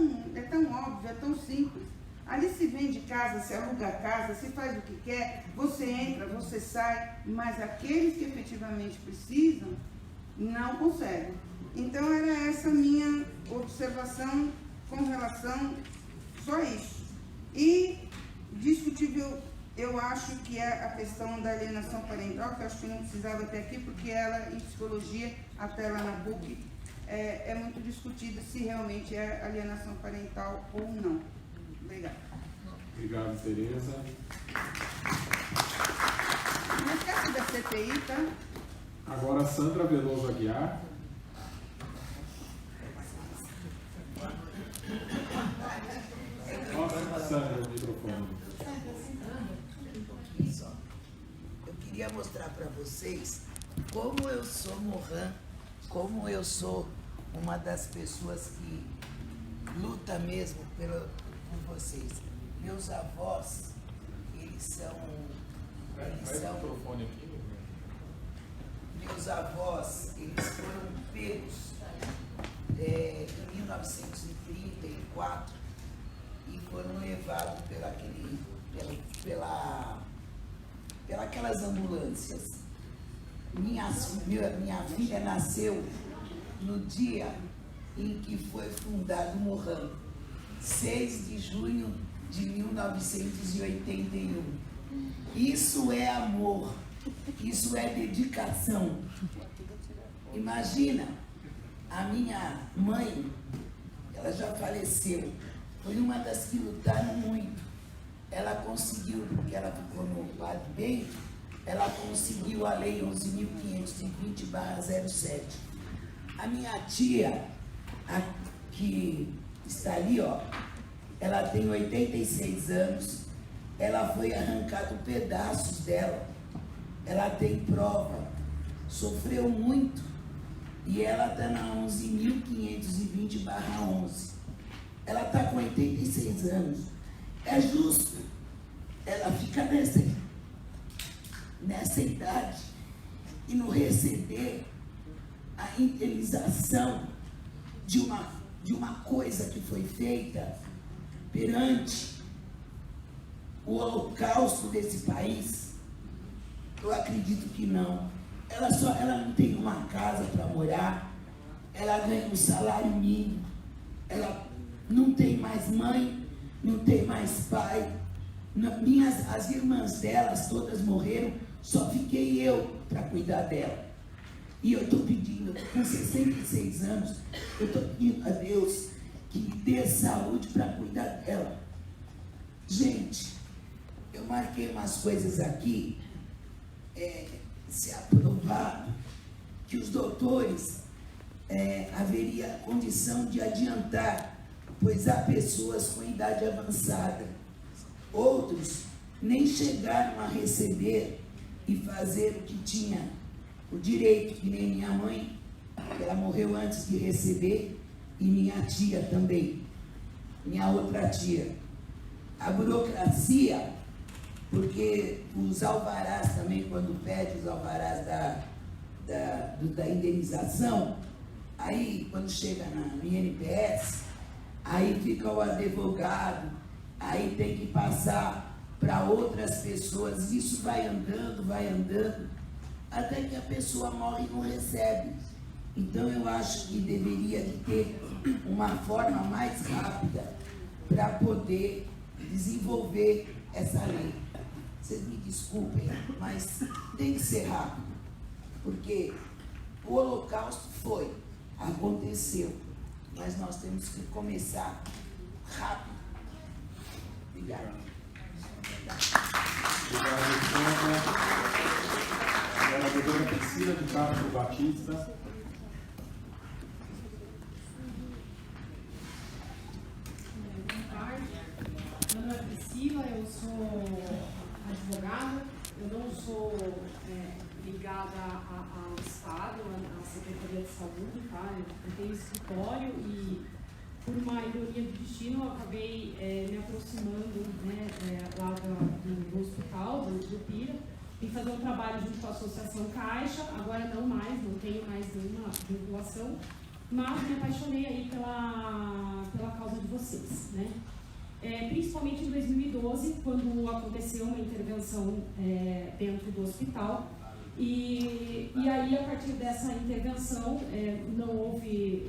óbvio, é tão simples. Ali se vende casa, se aluga casa, se faz o que quer, você entra, você sai, mas aqueles que efetivamente precisam, não conseguem. Então, era essa minha observação com relação só isso. E discutível, eu acho que é a questão da alienação parental, que eu acho que não precisava ter aqui, porque ela, em psicologia, até lá na PUC, é muito discutida se realmente é alienação parental ou não. Obrigada. Obrigado, Tereza. Não esquece da CPI, tá? Agora, Sandra Veloso Aguiar. Sandra, o microfone. Eu queria mostrar para vocês como eu sou Mohan, como eu sou uma das pessoas que luta mesmo por vocês. Meus avós, eles são microfone aqui. Meus avós, eles foram pegos em 1934 e foram levados pelas ambulâncias. Minha filha nasceu no dia em que foi fundado o Mohan, 6 de junho de 1981. Isso é amor, isso é dedicação. Imagina, a minha mãe, ela já faleceu, foi uma das que lutaram muito. Ela conseguiu, porque ela ficou no Padre Bento, ela conseguiu a lei 11.520/07. A minha tia, a que está ali, ó, ela tem 86 anos, ela foi arrancado pedaços dela, ela tem prova, sofreu muito, e ela está na 11.520/11. Ela está com 86 anos. É justo ela ficar nessa idade e não receber a indenização de uma coisa que foi feita perante o holocausto desse país? Eu acredito que não. Ela não tem uma casa para morar, ela ganha um salário mínimo, ela não tem mais mãe, não tem mais pai. As irmãs delas todas morreram, só fiquei eu para cuidar dela. E eu estou pedindo, com 66 anos, eu estou pedindo a Deus que me dê saúde para cuidar dela. Gente, eu marquei umas coisas aqui, se aprovado, que os doutores haveria condição de adiantar, pois há pessoas com idade avançada. Outros nem chegaram a receber e fazer o que tinha o direito, que nem minha mãe, ela morreu antes de receber, e minha tia também, minha outra tia. A burocracia, porque os alvarás também, quando pede os alvarás da indenização, aí quando chega no INPS, aí fica o advogado, aí tem que passar para outras pessoas, isso vai andando, até que a pessoa morre e não recebe. Então eu acho que deveria de ter uma forma mais rápida para poder desenvolver essa lei. Vocês me desculpem, mas tem que ser rápido, porque o holocausto aconteceu, mas nós temos que começar rápido. Obrigado. Obrigado, agora a doutora Priscila de Castro Batista. Boa tarde. Meu nome é Priscila, eu sou advogada, eu não sou ligada ao Estado, à Secretaria de Saúde, tá? Eu tenho escritório e, por uma ironia do destino, eu acabei me aproximando, né, lá do hospital, do Pira, e fazer um trabalho junto com a Associação Caixa. Agora não tenho mais nenhuma vinculação, mas me apaixonei aí pela causa de vocês, né? Principalmente em 2012, quando aconteceu uma intervenção dentro do hospital, e aí, a partir dessa intervenção, não houve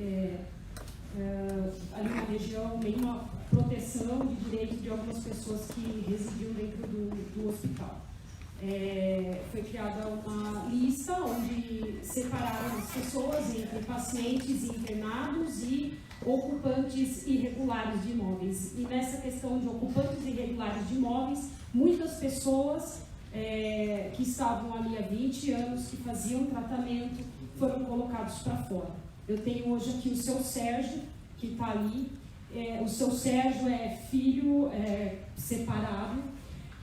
ali na região nenhuma proteção de direitos de algumas pessoas que residiam dentro do hospital. Foi criada uma lista onde separaram as pessoas entre pacientes internados e ocupantes irregulares de imóveis. E nessa questão de ocupantes irregulares de imóveis, muitas pessoas que estavam ali há 20 anos, que faziam tratamento, foram colocados para fora. Eu tenho hoje aqui o seu Sérgio, que está ali. O seu Sérgio é filho separado,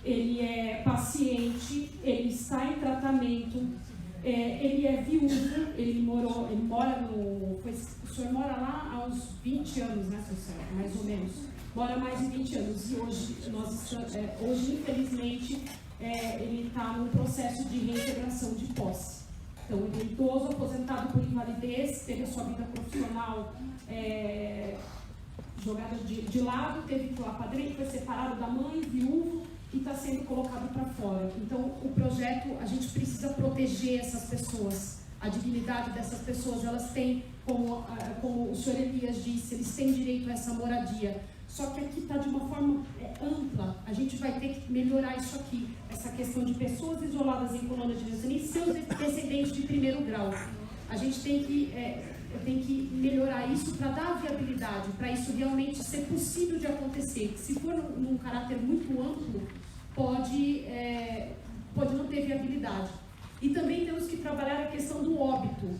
ele é paciente, ele está em tratamento, ele é viúvo, o senhor mora lá há uns 20 anos, né, seu Sérgio, mais ou menos, mora mais de 20 anos, e hoje infelizmente, ele está num processo de reintegração de posse. Então, ele é idoso, aposentado por invalidez, teve a sua vida profissional jogada de lado, teve que ir lá para dentro, foi separado da mãe, viúvo, e está sendo colocado para fora. Então, o projeto, a gente precisa proteger essas pessoas. a dignidade dessas pessoas, elas têm, como o senhor Elias disse, eles têm direito a essa moradia. Só que aqui está de uma forma ampla, a gente vai ter que melhorar isso aqui, essa questão de pessoas isoladas em colônias de Nansanã e seus descendentes de primeiro grau. A gente tem que melhorar isso para dar viabilidade, para isso realmente ser possível de acontecer. Se for num caráter muito amplo, pode não ter viabilidade. E também temos que trabalhar a questão do óbito,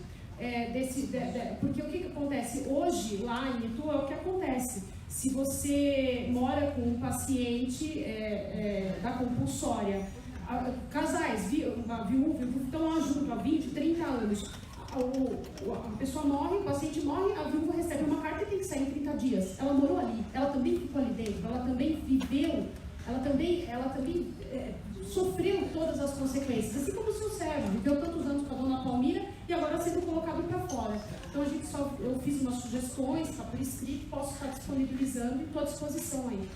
porque o que acontece? Hoje, lá em Itu, é o que acontece. Se você mora com um paciente da compulsória, casais, viúvos, estão lá junto há 20, 30 anos, a pessoa morre, o paciente morre, a viúva recebe uma carta e tem que sair em 30 dias. Ela morou ali, ela também ficou ali dentro, ela também viveu, ela também sofreu todas as consequências, assim como o seu Sérgio, viveu tantos anos com a dona Palmira e agora sendo colocado para fora. Então eu fiz umas sugestões, está por escrito, posso estar disponibilizando e estou à disposição aí.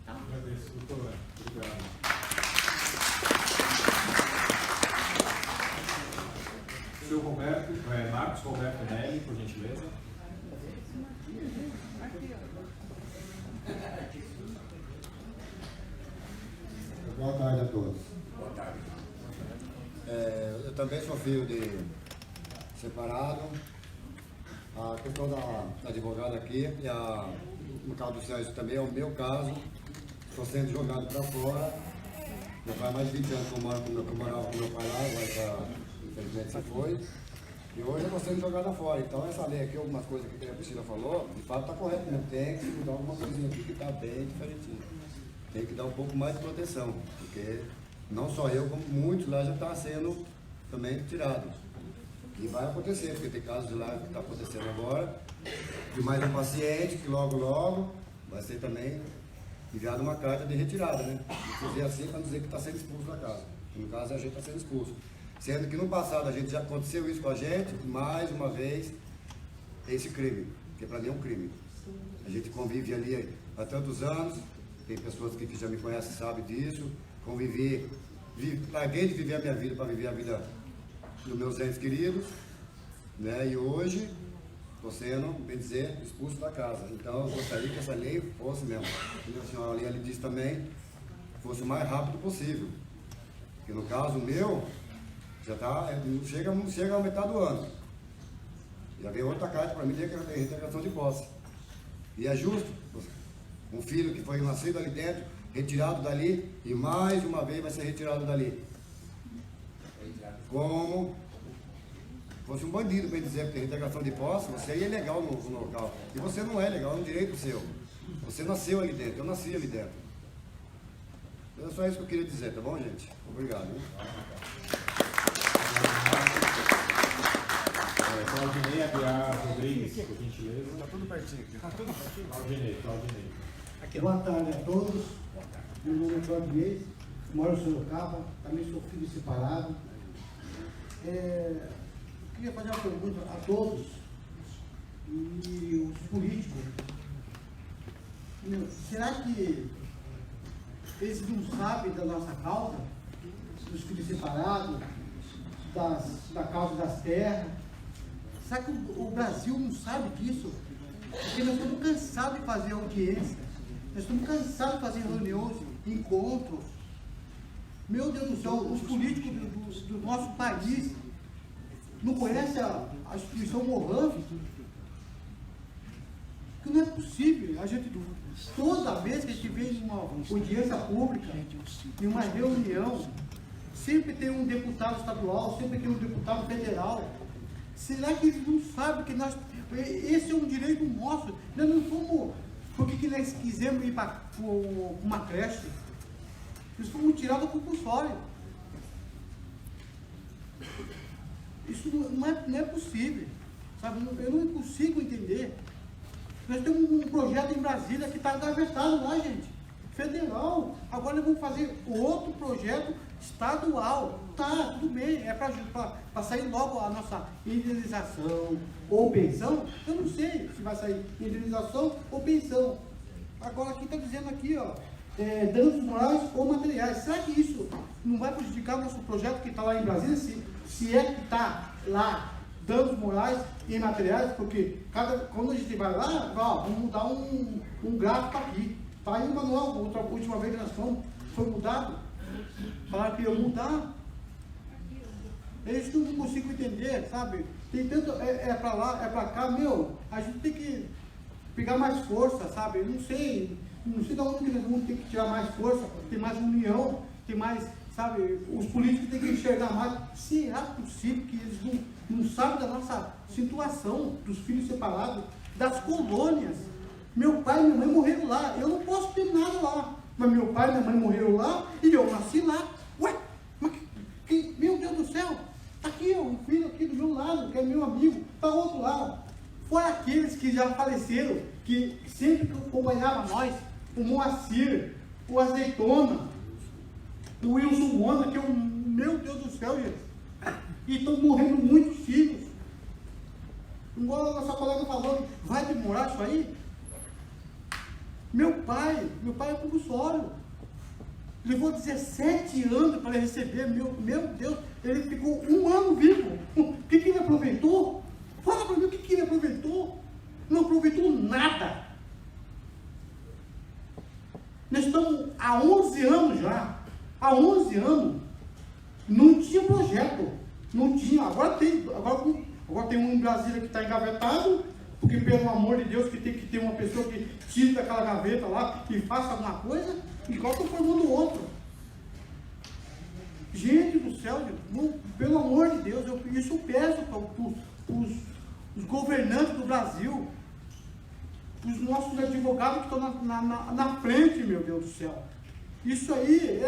Tá? Agradeço, doutora. Obrigado. Seu Marcos Roberto Nelly, por gentileza. Boa tarde a todos. Boa tarde. Eu também sou filho de separado. A questão da advogada aqui, no caso do Sérgio também é o meu caso. Estou sendo jogado para fora. Já faz mais de 20 anos que eu morava com meu pai lá, agora infelizmente se foi. E hoje eu estou sendo jogado fora. Então essa lei aqui, algumas coisas que a Priscila falou, de fato está correto mesmo. Tem que mudar alguma coisinha aqui que está bem diferentinho. Tem que dar um pouco mais de proteção, porque não só eu, como muitos lá já estão sendo também tirados. E vai acontecer, porque tem casos lá que está acontecendo agora, de mais um paciente que logo vai ser também enviado uma carta de retirada, né? Dizer assim para dizer que está sendo expulso da casa. No caso, a gente está sendo expulso. Sendo que no passado a gente já aconteceu isso com a gente, mais uma vez, esse crime, que para mim é um crime. A gente convive ali há tantos anos. Tem pessoas que já me conhecem, sabem disso. Larguei de viver a minha vida para viver a vida dos meus entes queridos, né? E hoje estou sendo, bem dizer, expulso da casa. Então eu gostaria que essa lei fosse mesmo, como a senhora ali disse também, fosse o mais rápido possível. Porque no caso meu, já não chega a metade do ano. Já veio outra carta para mim de reintegração de posse. E é justo. Um filho que foi nascido ali dentro, retirado dali, e mais uma vez vai ser retirado dali. Como fosse um bandido, bem dizer, porque reintegração de posse, você é ilegal no local. E você não é legal, é um direito seu. Você nasceu ali dentro, eu nasci ali dentro. É só isso que eu queria dizer, tá bom, gente? Obrigado. Hein? Claudinei Aguiar Rodrigues, por gentileza. Está tudo pertinho aqui. Está tudo pertinho. Claudinei. Boa tarde a todos. Meu nome é Claudinei, moro em Sorocaba, também sou filho separado. Queria fazer uma pergunta a todos e os políticos. Será que eles não sabem da nossa causa, dos filhos separados, da causa das terras? Será que o Brasil não sabe disso? Porque nós estamos cansados de fazer audiência, nós estamos cansados de fazer reuniões, encontros. Meu Deus do céu, os políticos do nosso país não conhecem a instituição Mohan? Que não é possível. A gente, toda vez que a gente vem em uma audiência pública, em uma reunião, sempre tem um deputado estadual, sempre tem um deputado federal. Será que eles não sabem que esse é um direito nosso? Nós não fomos porque nós quisemos ir para uma creche. Nós fomos tirados do compulsório. Isso não é possível. Sabe? Eu não consigo entender. Nós temos um projeto em Brasília que está engavetado lá, gente. Federal. Agora nós vamos fazer outro projeto estadual. Tá, tudo bem. É para sair logo a nossa indenização ou pensão. Eu não sei se vai sair indenização ou pensão. Agora aqui está dizendo aqui, ó, danos morais ou materiais. Será que isso não vai prejudicar o nosso projeto que está lá em Brasília? Se se é que está lá danos morais e materiais, porque quando a gente vai lá, vamos mudar um gráfico aqui. Está aí o manual, a última vez que nós fomos, foi mudado. Falaram que ia mudar. Eles não consigo entender, sabe? Tem tanto, é para lá, é para cá, a gente tem que pegar mais força, sabe? Não sei de onde que nós vamos ter que tirar mais força, ter mais união, ter mais, sabe? Os políticos têm que enxergar mais. Será possível que eles não sabem da nossa situação, dos filhos separados, das colônias? Meu pai e minha mãe morreram lá, eu não posso ter nada lá, mas meu pai e minha mãe morreram lá e eu nasci lá. Ué, mas meu Deus do céu, tá aqui um filho aqui do meu lado, que é meu amigo, está do outro lado. Fora aqueles que já faleceram, que sempre acompanhavam nós, o Moacir, o Azeitona, o Wilson Mona, que é meu Deus do céu, gente. E estão morrendo muitos filhos. Igual a nossa colega falou, vai demorar isso aí? Meu pai é compulsório. Levou 17 anos para receber, meu Deus, ele ficou 1 ano vivo. O que ele aproveitou? Fala para mim o que ele aproveitou. Não aproveitou nada. Nós estamos há 11 anos já. Há 11 anos. Não tinha projeto. Não tinha. Agora tem um em Brasília que está engavetado, porque pelo amor de Deus que tem que ter uma pessoa que tire daquela gaveta lá e faça alguma coisa, igual estou formando outro. Gente do céu, pelo amor de Deus, isso eu peço para os governantes do Brasil, os nossos advogados que estão na frente, meu Deus do céu. Isso aí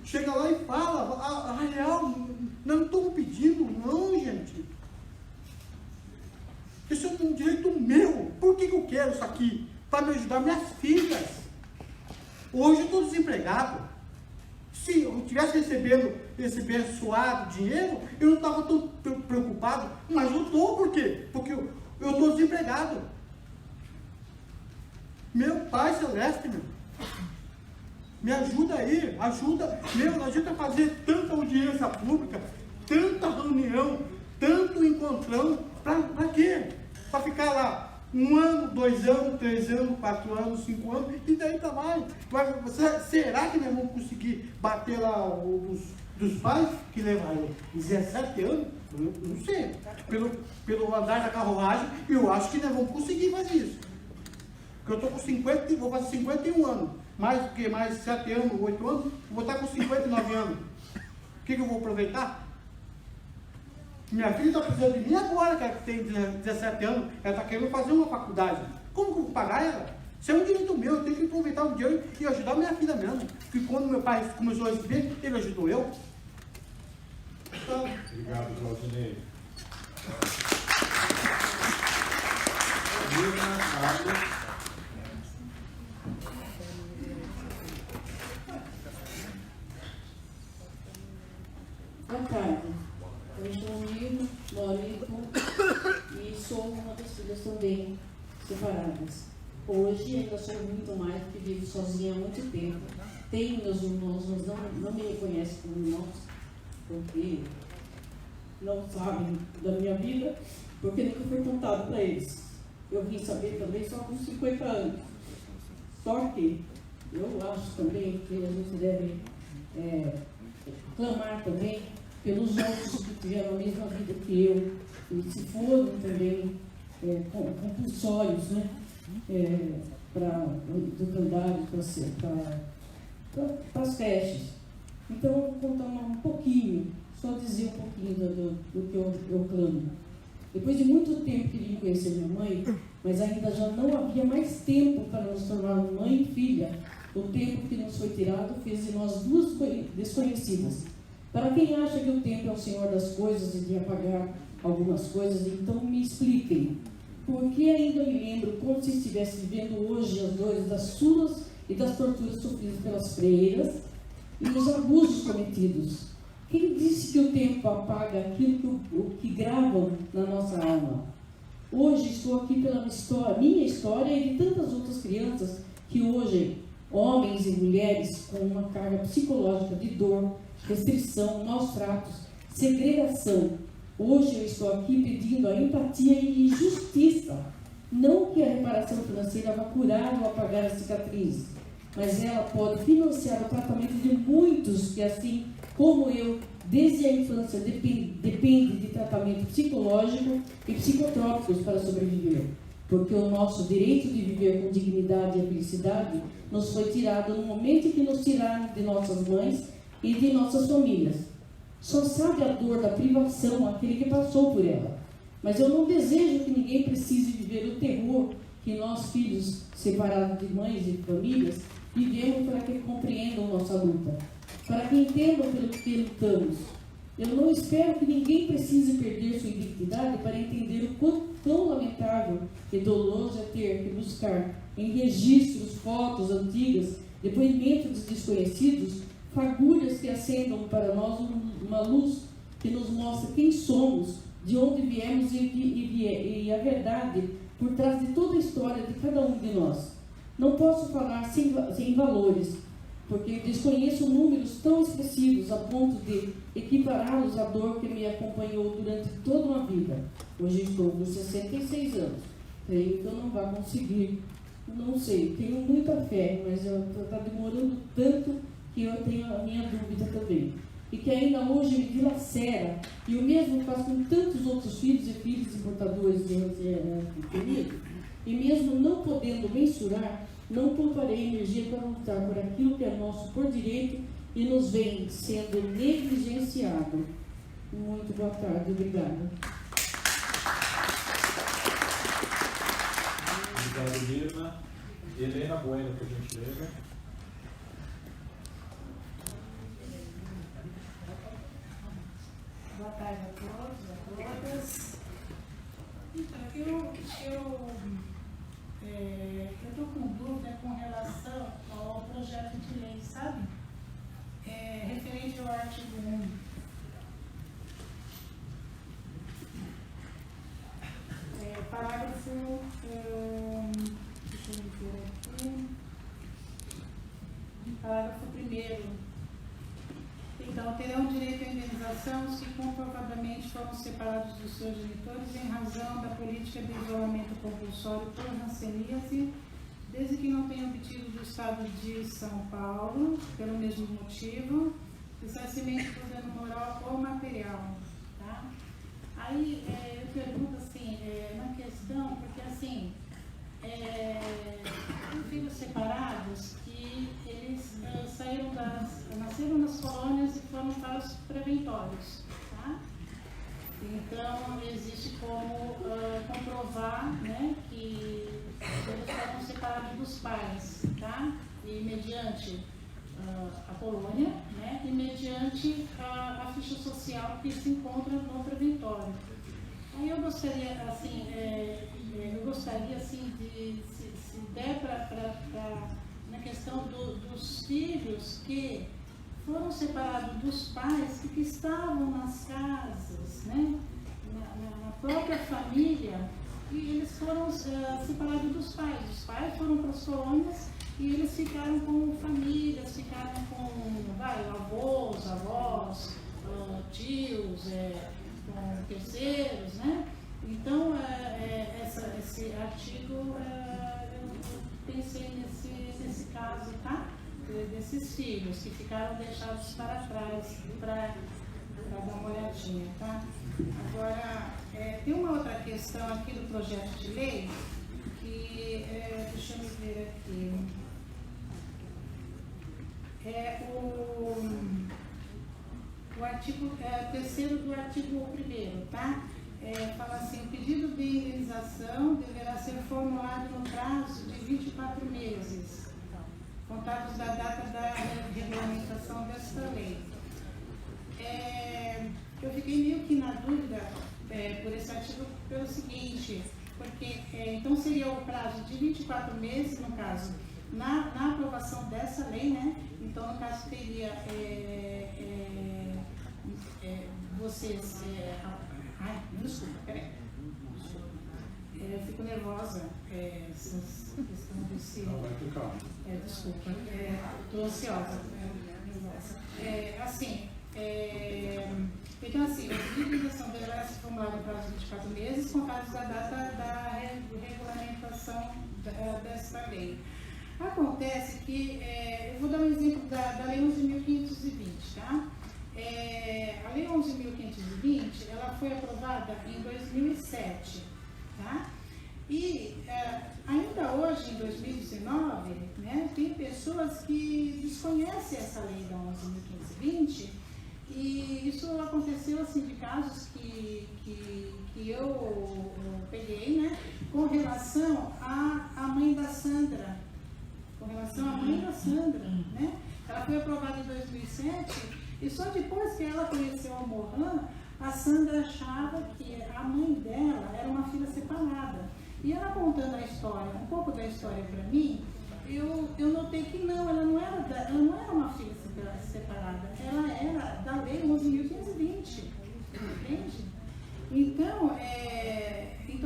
chega lá e fala, a real, nós não estamos pedindo, não, gente. Isso é um direito meu. Por que eu quero isso aqui? Para me ajudar minhas filhas. Hoje eu estou desempregado. Se eu estivesse recebendo esse abençoado dinheiro, eu não estava tão preocupado. Mas eu estou, por quê? Porque eu estou desempregado. Meu Pai Celeste, me ajuda aí, ajuda a gente a fazer tanta audiência pública, tanta reunião, tanto encontrão, para quê? Para ficar lá 1 ano, 2 anos, 3 anos, 4 anos, 5 anos, e daí tá mais. Será que nós vamos conseguir bater lá dos pais que levaram 17 anos? Eu não sei. Pelo andar da carruagem, eu acho que nós vamos conseguir fazer isso. Porque eu estou com 50, vou fazer 51 anos. Mais 7 anos, 8 anos, vou estar com 59 anos. O que eu vou aproveitar? Minha filha está precisando de mim agora, que tem 17 anos, ela está querendo fazer uma faculdade. Como que eu vou pagar ela? Isso é um direito meu, eu tenho que aproveitar o dinheiro e ajudar minha filha mesmo. Porque quando meu pai começou a receber, ele ajudou eu. Então, obrigado, Claudinei. Boa tarde. Eu sou Nilo, moro e sou uma das filhas também separadas. Hoje ainda sou muito mais, porque vivo sozinha há muito tempo. Tenho meus irmãos, mas não me reconhecem como irmãos, porque não sabem da minha vida, porque nunca foi contado para eles. Eu vim saber também só com 50 anos. Só que eu acho também que a gente deve clamar também pelos outros que tiveram a mesma vida que eu, e se foram também compulsórios, né? Do candário, para as festas. Então, eu vou contar um pouquinho, só dizer um pouquinho do que eu clamo. Depois de muito tempo que vim conhecer minha mãe, mas ainda já não havia mais tempo para nos tornar mãe e filha, o tempo que nos foi tirado fez de nós duas desconhecidas. Para quem acha que o tempo é o senhor das coisas e de apagar algumas coisas, então me expliquem. Porque ainda me lembro como se estivesse vivendo hoje as dores das suas e das torturas sofridas pelas freiras e dos abusos cometidos. Quem disse que o tempo apaga aquilo que gravam na nossa alma? Hoje estou aqui pela minha história e de tantas outras crianças que hoje, homens e mulheres com uma carga psicológica de dor, restrição, maus tratos, segregação. Hoje eu estou aqui pedindo a empatia e justiça. Não que a reparação financeira vá curar ou apagar as cicatrizes, mas ela pode financiar o tratamento de muitos que, assim como eu, desde a infância depende de tratamento psicológico e psicotrópicos para sobreviver. Porque o nosso direito de viver com dignidade e felicidade nos foi tirado no momento em que nos tiraram de nossas mães e de nossas famílias. Só sabe a dor da privação aquele que passou por ela. Mas eu não desejo que ninguém precise viver o terror que nós, filhos separados de mães e famílias, vivemos, para que compreendam nossa luta, para que entendam pelo que lutamos. Eu não espero que ninguém precise perder sua identidade para entender o quão lamentável e doloroso é ter que buscar em registros, fotos antigas, depoimentos de desconhecidos, fagulhas que acendam para nós uma luz que nos mostra quem somos, de onde viemos e a verdade por trás de toda a história de cada um de nós. Não posso falar sem valores, porque desconheço números tão expressivos a ponto de equipará-los à dor que me acompanhou durante toda uma vida. Hoje estou com 66 anos. Creio que eu não vou conseguir. Não sei, tenho muita fé, mas está demorando tanto que eu tenho a minha dúvida também. E que ainda hoje me dilacera, e o mesmo faz com tantos outros filhos e filhas portadores de comigo. E mesmo não podendo mensurar, não pouparei energia para lutar por aquilo que é nosso por direito e nos vem sendo negligenciado. Muito boa tarde, obrigada. Obrigado, Mirna. Helena Bueno, por gentileza. Boa tarde a todos, a todas. Então, eu estou com dúvida com relação ao projeto de lei, sabe? Referente ao artigo 1. Parágrafo, deixa eu ver aqui, parágrafo 1º. Então, terão direito à indenização se comprovadamente foram separados dos seus genitores em razão da política de isolamento compulsório por hanseníase, desde que não tenham obtido do Estado de São Paulo, pelo mesmo motivo, ressarcimento do dano moral ou material. Tá? Aí eu pergunto assim, na questão, porque assim, filhos separados que eles nasceram nas colônias e foram para os preventórios, tá? Então existe como comprovar, né, que eles foram separados dos pais, tá? E mediante a colônia, né, e mediante a ficha social que se encontra no preventório. Aí eu gostaria, assim, de, se der na questão dos filhos que foram separados dos pais e que estavam nas casas, né, na própria família, e eles foram separados dos pais. Os pais foram para as colônias e eles ficaram com famílias, ficaram com avós, avós, tios, com terceiros, né? Então, esse artigo, eu pensei nesse caso, tá? Desses filhos que ficaram deixados para trás, para dar uma olhadinha, tá? Agora, tem uma outra questão aqui do projeto de lei, que, deixa eu ver aqui, o artigo 3º do artigo 1º, tá? Fala assim, o pedido de indenização deverá ser formulado no prazo de 24 meses, contados da data da regulamentação desta lei. Eu fiquei meio que na dúvida por esse artigo pelo seguinte, porque então seria o prazo de 24 meses, no caso, na aprovação dessa lei, né? Então, no caso, teria vocês... desculpa, peraí. Eu fico nervosa. Essas questões desse... Não, vai ter calma. Desculpa, estou ansiosa. Assim, Então, assim, os pedidos de indenização deverá ser formulado no prazo de 24 meses, contados a data da regulamentação desta lei. Acontece que, eu vou dar um exemplo da Lei 11.520, tá? A Lei 11.520, ela foi aprovada em 2007, tá? E ainda hoje, em 2019, né, tem pessoas que desconhecem essa lei da 11.520, e isso aconteceu, assim, de casos que eu peguei, né, com relação à mãe da Sandra. Com relação à mãe da Sandra, né? Ela foi aprovada em 2007 e só depois que ela conheceu a Mohan, a Sandra achava que a mãe dela era uma filha separada. E ela contando a história, um pouco da história para mim, eu notei que não, ela não era uma filha separada, ela era da Lei 11.520, entende? Então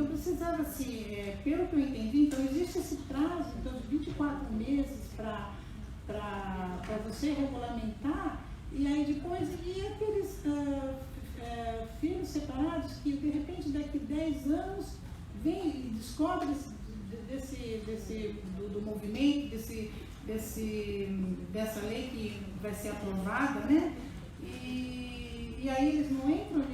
precisava, assim, pelo que eu entendi, então existe esse prazo de 24 meses para você regulamentar, e aí depois, e aqueles filhos separados que de repente daqui 10 anos vem e descobre do movimento, dessa lei que vai ser aprovada, né? E aí eles não entram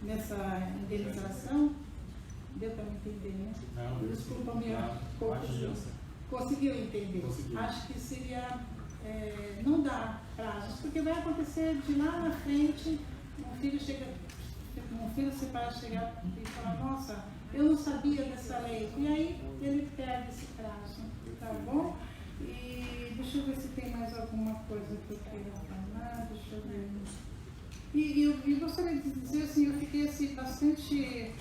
nessa indenização. Deu para me entender, né? Não, desculpa a minha confusão. Conseguiu entender? Consegui. Acho que seria, não dá prazos, porque vai acontecer de lá na frente, um filho separado chegar e falar, nossa, eu não sabia dessa lei, e aí ele perde esse prazo, tá bom? E deixa eu ver se tem mais alguma coisa que eu queira falar, deixa eu ver. E eu gostaria de dizer assim, eu fiquei assim, bastante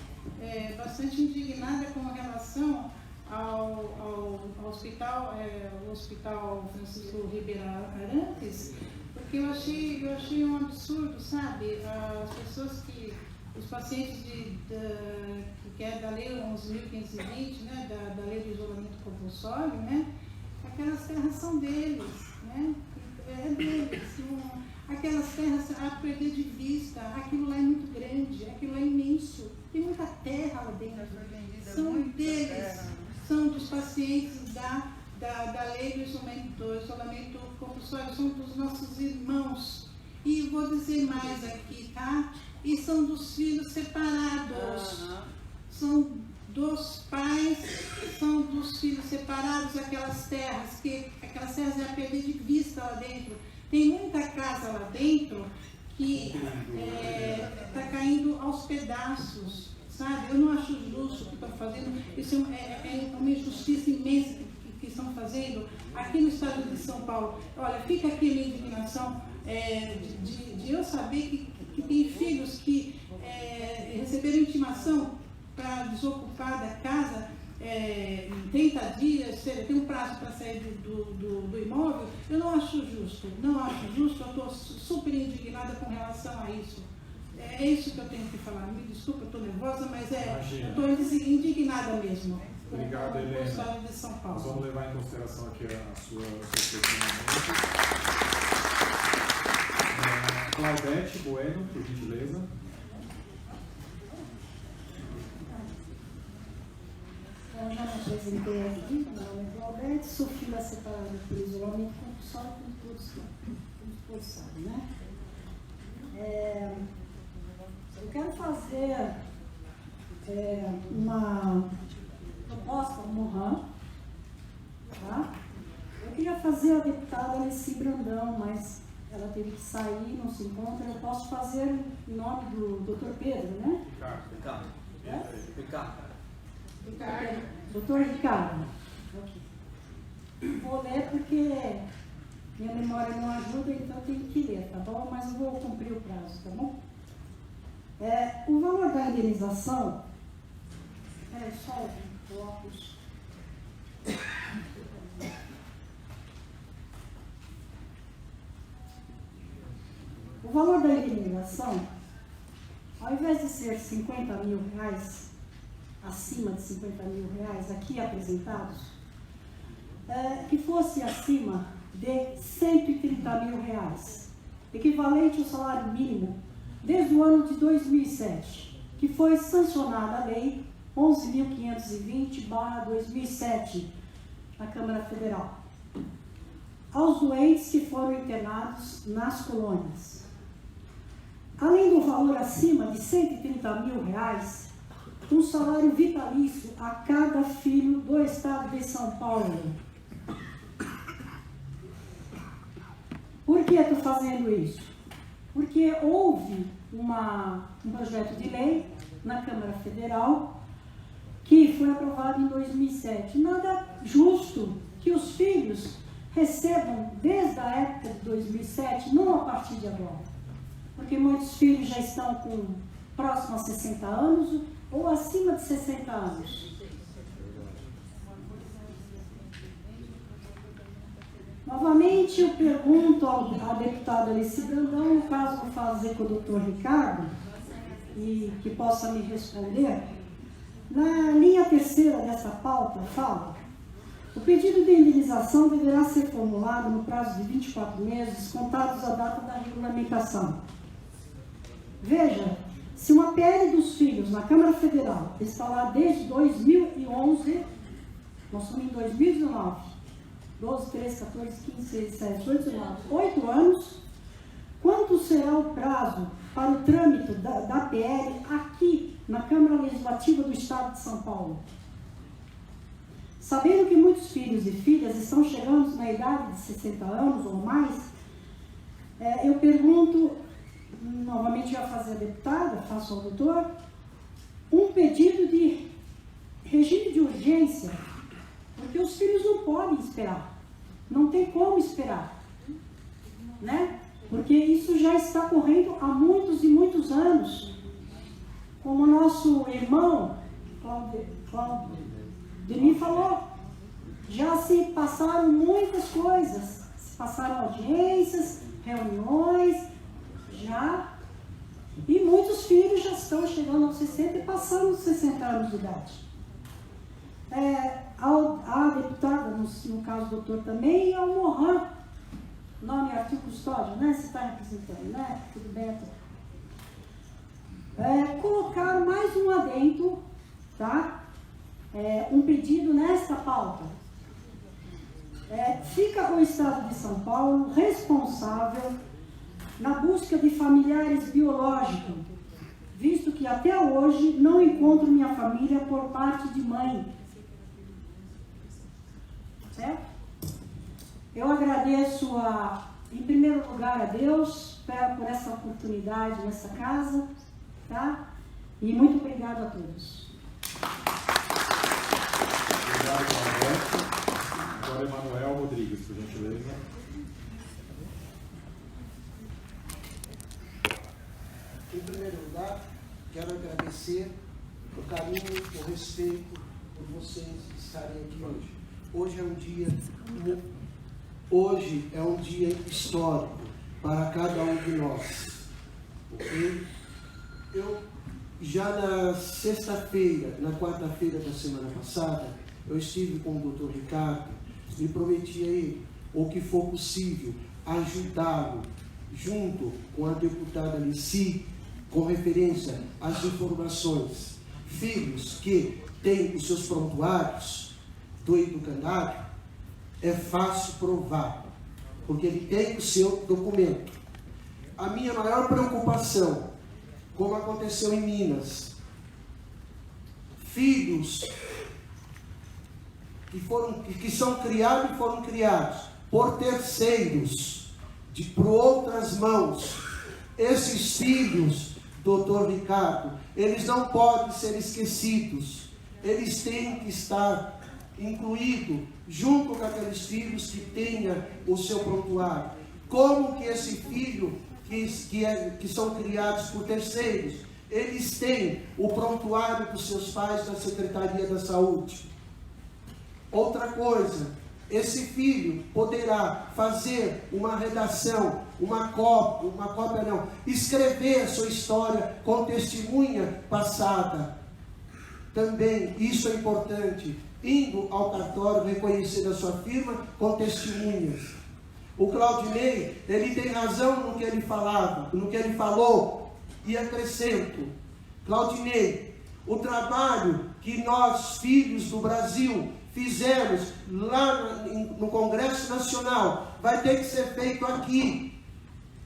indignada com relação ao hospital Francisco Ribeiro Arantes, porque eu achei um absurdo, sabe? As pessoas os pacientes que é da Lei 11.520, né? Da Lei do Isolamento Compulsório, né? Aquelas terras são deles, né? É deles. Aquelas terras a perder de vista, aquilo lá é muito grande, aquilo lá é imenso, tem muita terra lá dentro. São deles, são dos pacientes da lei do isolamento compulsório, são dos nossos irmãos. E vou dizer mais aqui, tá? E são dos filhos separados. São dos pais, são dos filhos separados, aquelas terras é a perder de vista lá dentro. Tem muita casa lá dentro que está caindo aos pedaços, sabe? Eu não acho justo o que estão fazendo. Isso é uma injustiça imensa que estão fazendo aqui no estado de São Paulo. Olha, fica aqui a minha indignação de eu saber que tem filhos que receberam intimação para desocupar da casa em 30 dias, tem um prazo para sair do imóvel. Eu não acho justo, eu estou super indignada com relação a isso. É isso que eu tenho que falar. Me desculpa, eu estou nervosa, mas eu estou indignada mesmo. Obrigado, Helena. Com o estado de São Paulo. Nós vamos levar em consideração aqui o seu questionamento. Claudete Bueno, por gentileza. Eu já me apresentei aqui, meu nome é Claudete, sou filha separada por isolamento compulsório, como todos sabem, né? Eu quero fazer uma proposta ao Mohan, tá? Eu queria fazer a deputada Alessi Brandão, mas ela teve que sair, não se encontra. Eu posso fazer em nome do Dr. Pedro, né? Ricardo. Doutor Ricardo. Vou ler porque minha memória não ajuda, então eu tenho que ler, tá bom? Mas eu vou cumprir o prazo, tá bom? O valor da indenização... Peraí, só o óculos. O valor da indenização, ao invés de ser R$50 mil, acima de R$50 mil aqui apresentados, que fosse acima de R$130 mil, equivalente ao salário mínimo, desde o ano de 2007, que foi sancionada a lei 11.520/2007 na Câmara Federal, aos doentes que foram internados nas colônias. Além do valor acima de R$130 mil, um salário vitalício a cada filho do Estado de São Paulo. Por que estou fazendo isso? Porque houve um projeto de lei na Câmara Federal que foi aprovado em 2007. Nada justo que os filhos recebam desde a época de 2007, não a partir de agora. Porque muitos filhos já estão com próximo a 60 anos ou acima de 60 anos. Novamente, eu pergunto à deputada Alice Brandão, no caso vou fazer com o doutor Ricardo, e que possa me responder. Na linha terceira dessa pauta, fala: o pedido de indenização deverá ser formulado no prazo de 24 meses, contados a data da regulamentação. Veja, se uma PL dos filhos na Câmara Federal está lá desde 2011, nós estamos em 2019, 12, 13, 14, 15, 16, 17, 18, 19, 8 anos, quanto será o prazo para o trâmite da PL aqui na Câmara Legislativa do Estado de São Paulo? Sabendo que muitos filhos e filhas estão chegando na idade de 60 anos ou mais, eu pergunto, novamente eu ia fazer a deputada, faço ao doutor, um pedido de regime de urgência, porque os filhos não podem esperar, não tem como esperar, né? Porque isso já está correndo há muitos e muitos anos. Como o nosso irmão, Cláudio Denis falou, já se passaram muitas coisas, se passaram audiências, reuniões, já, e muitos filhos já estão chegando aos 60 e passando os 60 anos de idade. A deputada, no caso do doutor também, e ao Mohan, nome Arthur Custódio, né? Você está representando, né? Tudo bem, Arthur? Colocar mais um adendo, tá? Um pedido nesta pauta. Fica o Estado de São Paulo responsável na busca de familiares biológicos, visto que até hoje não encontro minha família por parte de mãe. Certo? Eu agradeço, em primeiro lugar, a Deus por essa oportunidade nessa casa, tá? E muito obrigado a todos. Obrigado, Roberto. Agora, Emanuel Rodrigues, por gentileza. Em primeiro lugar, quero agradecer o carinho, o respeito por vocês estarem aqui hoje. Hoje é um dia histórico para cada um de nós. Okay? Eu, já na sexta-feira, na quarta-feira da semana passada, eu estive com o doutor Ricardo e prometi a ele, o que for possível, ajudá-lo, junto com a deputada Alice, com referência às informações. Filhos que têm os seus prontuários do educandário, é fácil provar, porque ele tem o seu documento. A minha maior preocupação, como aconteceu em Minas, filhos que são criados e foram criados por terceiros, por outras mãos. Esses filhos, doutor Ricardo, eles não podem ser esquecidos, eles têm que estar incluídos junto com aqueles filhos que tenham o seu prontuário. Como que esse filho que são criados por terceiros, eles têm o prontuário dos seus pais da Secretaria da Saúde? Outra coisa, esse filho poderá fazer uma redação, escrever sua história com testemunha passada. Também, isso é importante, indo ao cartório reconhecer a sua firma com testemunhas. O Claudinei, ele tem razão no que ele falava, no que ele falou, e acrescento, Claudinei, o trabalho que nós, filhos do Brasil, fizemos lá no Congresso Nacional, vai ter que ser feito aqui.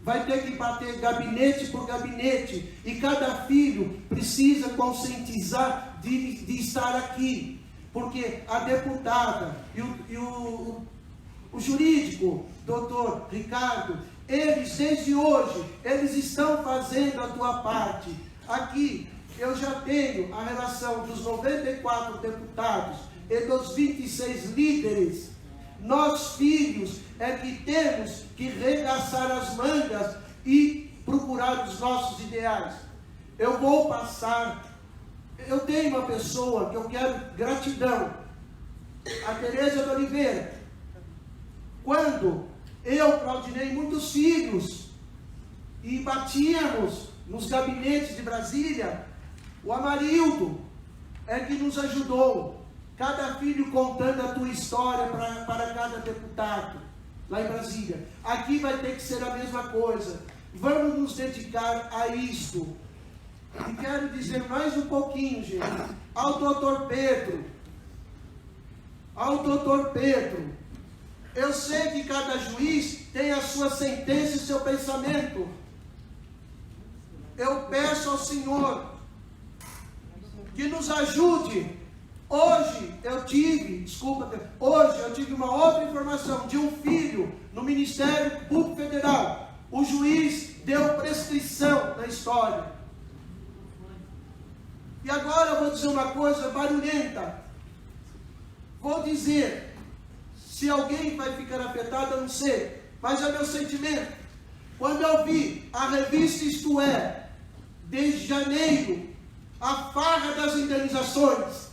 Vai ter que bater gabinete por gabinete, e cada filho precisa conscientizar de estar aqui, porque a deputada e o jurídico, doutor Ricardo, eles desde hoje, eles estão fazendo a tua parte. Aqui eu já tenho a relação dos 94 deputados e dos 26 líderes. Nós, filhos, é que temos que regaçar as mangas e procurar os nossos ideais. Eu vou passar, eu tenho uma pessoa que eu quero gratidão, a Tereza de Oliveira. Quando eu, Claudinei, muitos filhos, e batíamos nos gabinetes de Brasília, o Amarildo é que nos ajudou. Cada filho contando a tua história para cada deputado, lá em Brasília. Aqui vai ter que ser a mesma coisa. Vamos nos dedicar a isto. E quero dizer mais um pouquinho, gente, ao doutor Pedro. Eu sei que cada juiz tem a sua sentença e seu pensamento. Eu peço ao Senhor que nos ajude. Hoje eu tive uma outra informação de um filho no Ministério Público Federal. O juiz deu prescrição na história. E agora eu vou dizer uma coisa barulhenta. Vou dizer, se alguém vai ficar afetado, eu não sei, mas é meu sentimento. Quando eu vi a revista Isto É, desde janeiro, a farra das indenizações,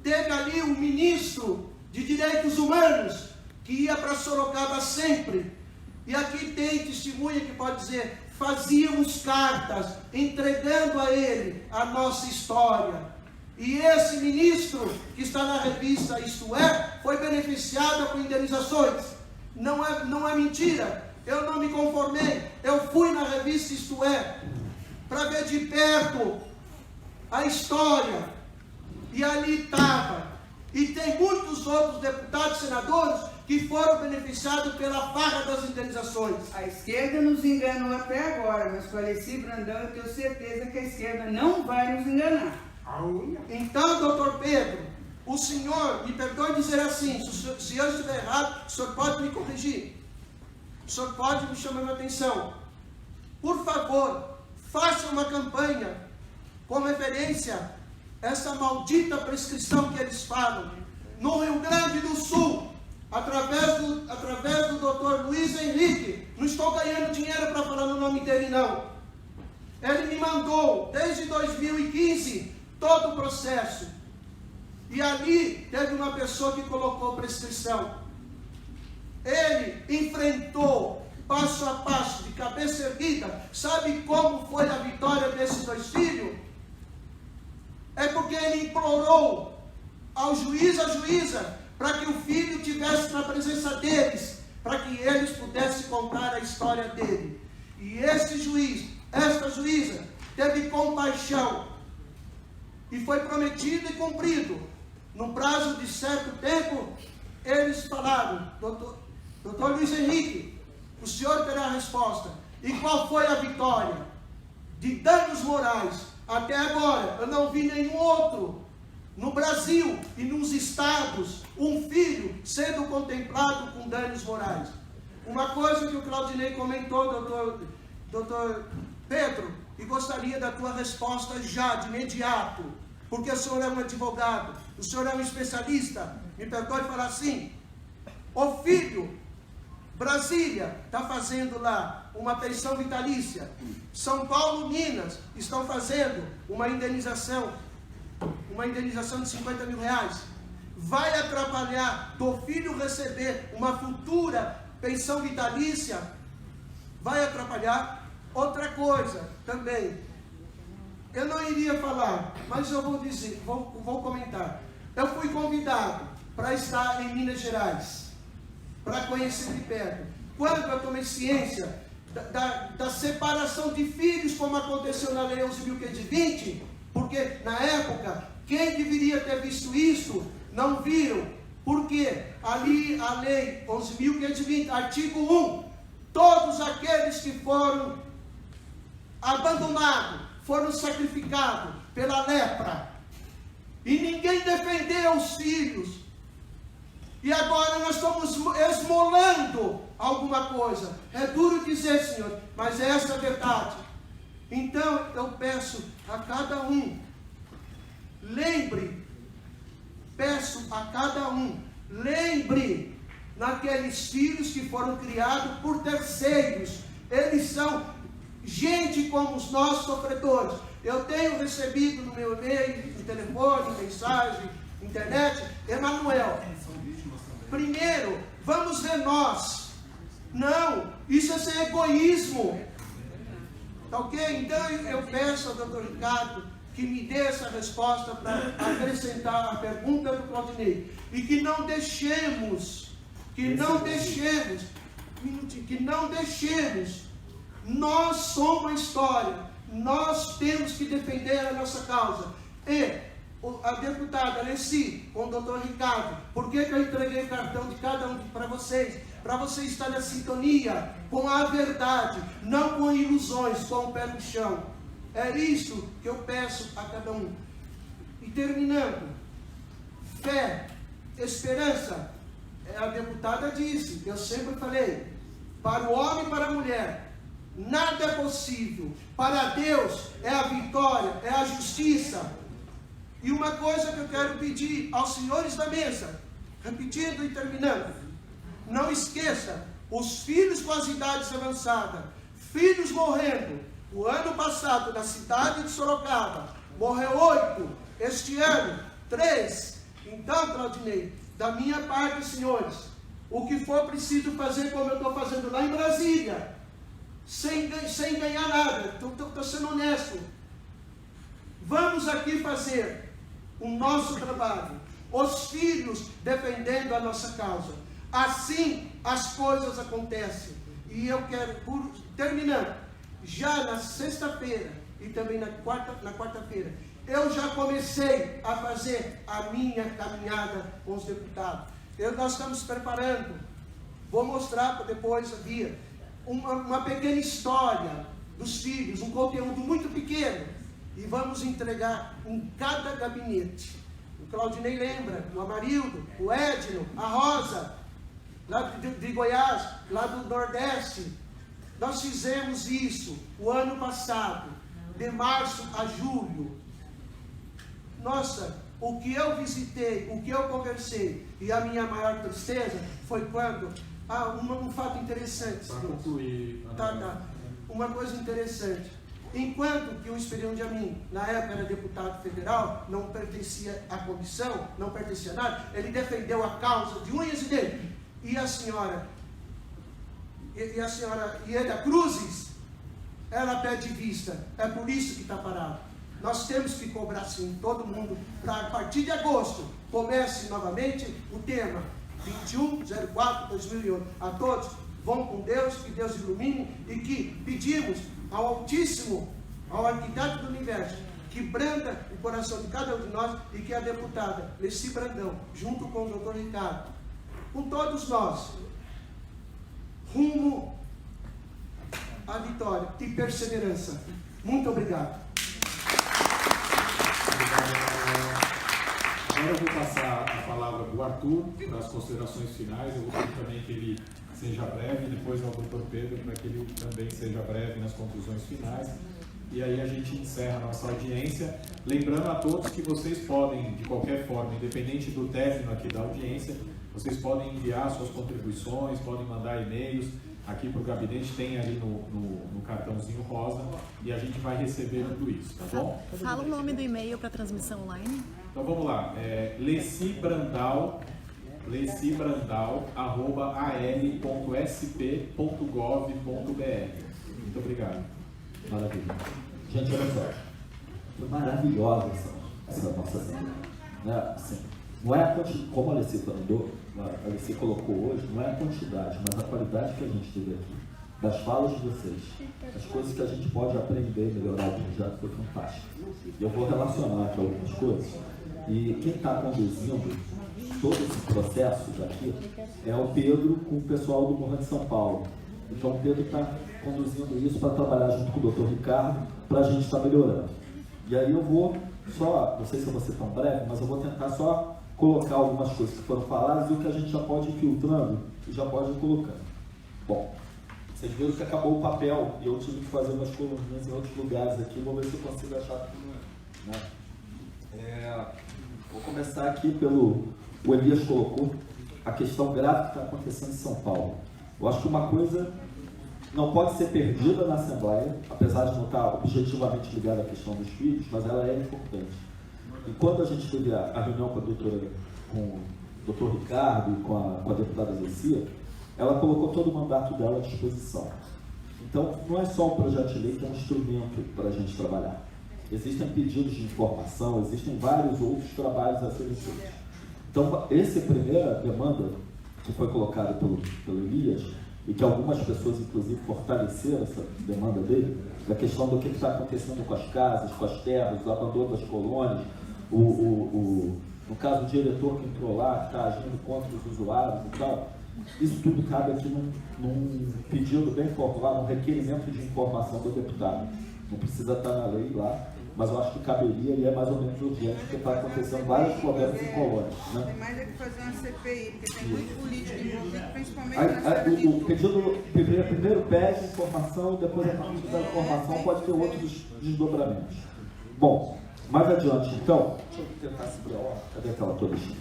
teve ali um ministro de Direitos Humanos que ia para Sorocaba sempre. E aqui tem testemunha que pode dizer, fazíamos cartas entregando a ele a nossa história. E esse ministro que está na revista Isto É, foi beneficiado com indenizações. Não é mentira. Eu não me conformei. Eu fui na revista Isto É para ver de perto a história. E ali estava. E tem muitos outros deputados e senadores que foram beneficiados pela farra das indenizações. A esquerda nos enganou até agora, mas com Alessi Brandão eu tenho certeza que a esquerda não vai nos enganar. Então, doutor Pedro, o senhor, me perdoe dizer assim, se eu estiver errado, o senhor pode me corrigir. O senhor pode me chamar a atenção. Por favor, faça uma campanha com referência essa maldita prescrição que eles falam. No Rio Grande do Sul, através do doutor Luiz Henrique, não estou ganhando dinheiro para falar no nome dele, não. Ele me mandou, desde 2015, todo o processo. E ali teve uma pessoa que colocou prescrição. Ele enfrentou, passo a passo, de cabeça erguida. Sabe como foi a vitória desses dois filhos? É porque ele implorou ao juiz, à juíza, para que o filho estivesse na presença deles, para que eles pudessem contar a história dele. E esse juiz, esta juíza, teve compaixão, e foi prometido e cumprido. No prazo de certo tempo, eles falaram, doutor Luiz Henrique, o senhor terá a resposta. E qual foi a vitória? De danos morais. Até agora, eu não vi nenhum outro, no Brasil e nos estados, um filho sendo contemplado com danos morais. Uma coisa que o Claudinei comentou, doutor Pedro, e gostaria da tua resposta já, de imediato, porque o senhor é um advogado, o senhor é um especialista, me perdoe falar assim, o filho, Brasília, está fazendo lá uma pensão vitalícia. São Paulo, Minas, estão fazendo uma indenização de 50 mil reais. Vai atrapalhar do filho receber uma futura pensão vitalícia? Vai atrapalhar? Outra coisa também, eu não iria falar, mas eu vou dizer, vou comentar. eu fui convidado para estar em Minas Gerais, para conhecer de perto. Quando eu tomei ciência da separação de filhos, como aconteceu na Lei 11.520, porque na época, quem deveria ter visto isso, não viram, porque ali a Lei 11.520, artigo 1, todos aqueles que foram abandonados, foram sacrificados pela lepra, e ninguém defendeu os filhos, e agora nós estamos esmolando alguma coisa. É duro dizer, Senhor, mas essa é a verdade. Então eu peço a cada um, lembre naqueles filhos que foram criados por terceiros. Eles são gente como nós, sofredores. Eu tenho recebido no meu e-mail, no telefone, mensagem, internet, Emanuel, primeiro, vamos ver nós. Não, isso é ser egoísmo. Tá ok? Então eu peço ao Dr. Ricardo que me dê essa resposta para acrescentar a pergunta do Claudinei. E que não deixemos, nós somos a história, nós temos que defender a nossa causa. E a deputada Alessi, com o doutor Ricardo, por que eu entreguei o cartão de cada um para vocês? Para você estar na sintonia com a verdade, não com ilusões, com o pé no chão. É isso que eu peço a cada um. E terminando, fé, esperança. A deputada disse, eu sempre falei, para o homem e para a mulher, nada é possível. Para Deus é a vitória, é a justiça. E uma coisa que eu quero pedir aos senhores da mesa, repetindo e terminando, não esqueça, os filhos com as idades avançadas, filhos morrendo. O ano passado, na cidade de Sorocaba, morreu 8, este ano, 3. Então, Claudinei, da minha parte, senhores, o que for preciso fazer, como eu estou fazendo lá em Brasília, sem ganhar nada, estou sendo honesto. Vamos aqui fazer o nosso trabalho, os filhos defendendo a nossa causa. Assim as coisas acontecem. E eu quero, terminando, já na sexta-feira e também na quarta-feira, eu já comecei a fazer a minha caminhada com os deputados. Nós estamos preparando, vou mostrar para depois aqui, uma pequena história dos filhos, um conteúdo muito pequeno, e vamos entregar em cada gabinete. O Claudinei lembra, o Amarildo, o Edno, a Rosa, lá de Goiás, lá do Nordeste. Nós fizemos isso o ano passado, de março a julho. Nossa, o que eu visitei, o que eu conversei, e a minha maior tristeza foi quando, um fato interessante. Para concluir. Uma coisa interessante. Enquanto que o Esperião de Amin, na época era deputado federal, não pertencia à comissão, não pertencia a nada, ele defendeu a causa de unhas e dentes. E a senhora Ieda Cruzes, ela pede vista. É por isso que está parado. Nós temos que cobrar sim, todo mundo, para a partir de agosto, comece novamente o tema 21/04/2008. A todos, vão com Deus, que Deus ilumine, e que pedimos ao Altíssimo, ao Arquiteto do Universo, que branda o coração de cada um de nós, e que a deputada Alessi Brandão, junto com o doutor Ricardo, com todos nós, rumo à vitória e perseverança. Muito obrigado. Agora eu vou passar a palavra para o Arthur, para as considerações finais. Eu vou pedir também que ele seja breve, depois ao doutor Pedro, para que ele também seja breve nas conclusões finais. E aí a gente encerra a nossa audiência. Lembrando a todos que vocês podem, de qualquer forma, independente do término aqui da audiência, vocês podem enviar suas contribuições, podem mandar e-mails. Aqui para o gabinete tem ali no cartãozinho rosa, e a gente vai receber tudo isso, tá bom? Fala o nome do e-mail para transmissão online. Então vamos lá, lecibrandal@al.sp.gov.br. Muito obrigado. Maravilha. Gente, olha só, foi maravilhosa essa nossa vida, né? Assim, não é a quantidade, como a Alessi colocou hoje, não é a quantidade, mas a qualidade que a gente teve aqui, das falas de vocês, as coisas que a gente pode aprender e melhorar o projeto foi fantástico. Eu vou relacionar aqui algumas coisas, e quem está conduzindo todo esse processo daqui é o Pedro com o pessoal do Morro de São Paulo. Então o Pedro está conduzindo isso para trabalhar junto com o Dr. Ricardo, para a gente estar melhorando. E aí eu vou só, não sei se eu vou ser tão breve, mas eu vou tentar só colocar algumas coisas que foram faladas e o que a gente já pode ir filtrando e já pode ir colocando. Bom, vocês viram que acabou o papel e eu tive que fazer umas coluninhas em outros lugares aqui, vou ver se eu consigo achar tudo, né? Vou começar aqui pelo, o Elias colocou, a questão grave que está acontecendo em São Paulo. Eu acho que uma coisa não pode ser perdida na Assembleia, apesar de não estar objetivamente ligada à questão dos filhos, mas ela é importante. E quando a gente teve a reunião com o doutor Ricardo e com a deputada Zécia, ela colocou todo o mandato dela à disposição. Então, não é só um projeto de lei que é um instrumento para a gente trabalhar. Existem pedidos de informação, existem vários outros trabalhos a serem feitos. Então, essa é a primeira demanda que foi colocada pelo Elias, e que algumas pessoas, inclusive, fortaleceram essa demanda dele, da questão do que está acontecendo com as casas, com as terras, o abandono das colônias, no caso, o diretor que entrou lá, que está agindo contra os usuários e tal. Isso tudo cabe aqui num pedido bem formular, num requerimento de informação do deputado. Não precisa estar na lei lá, mas eu acho que caberia e é mais ou menos urgente, porque está acontecendo vários problemas em colônias. Né? Tem mais é que fazer uma CPI, porque tem muito político envolvido, principalmente na o pedido primeiro pede informação, depois a partir da informação pode ter outros desdobramentos. Bom, mais adiante, então, deixa eu tentar segurar a hora. Cadê aquela tolichinha?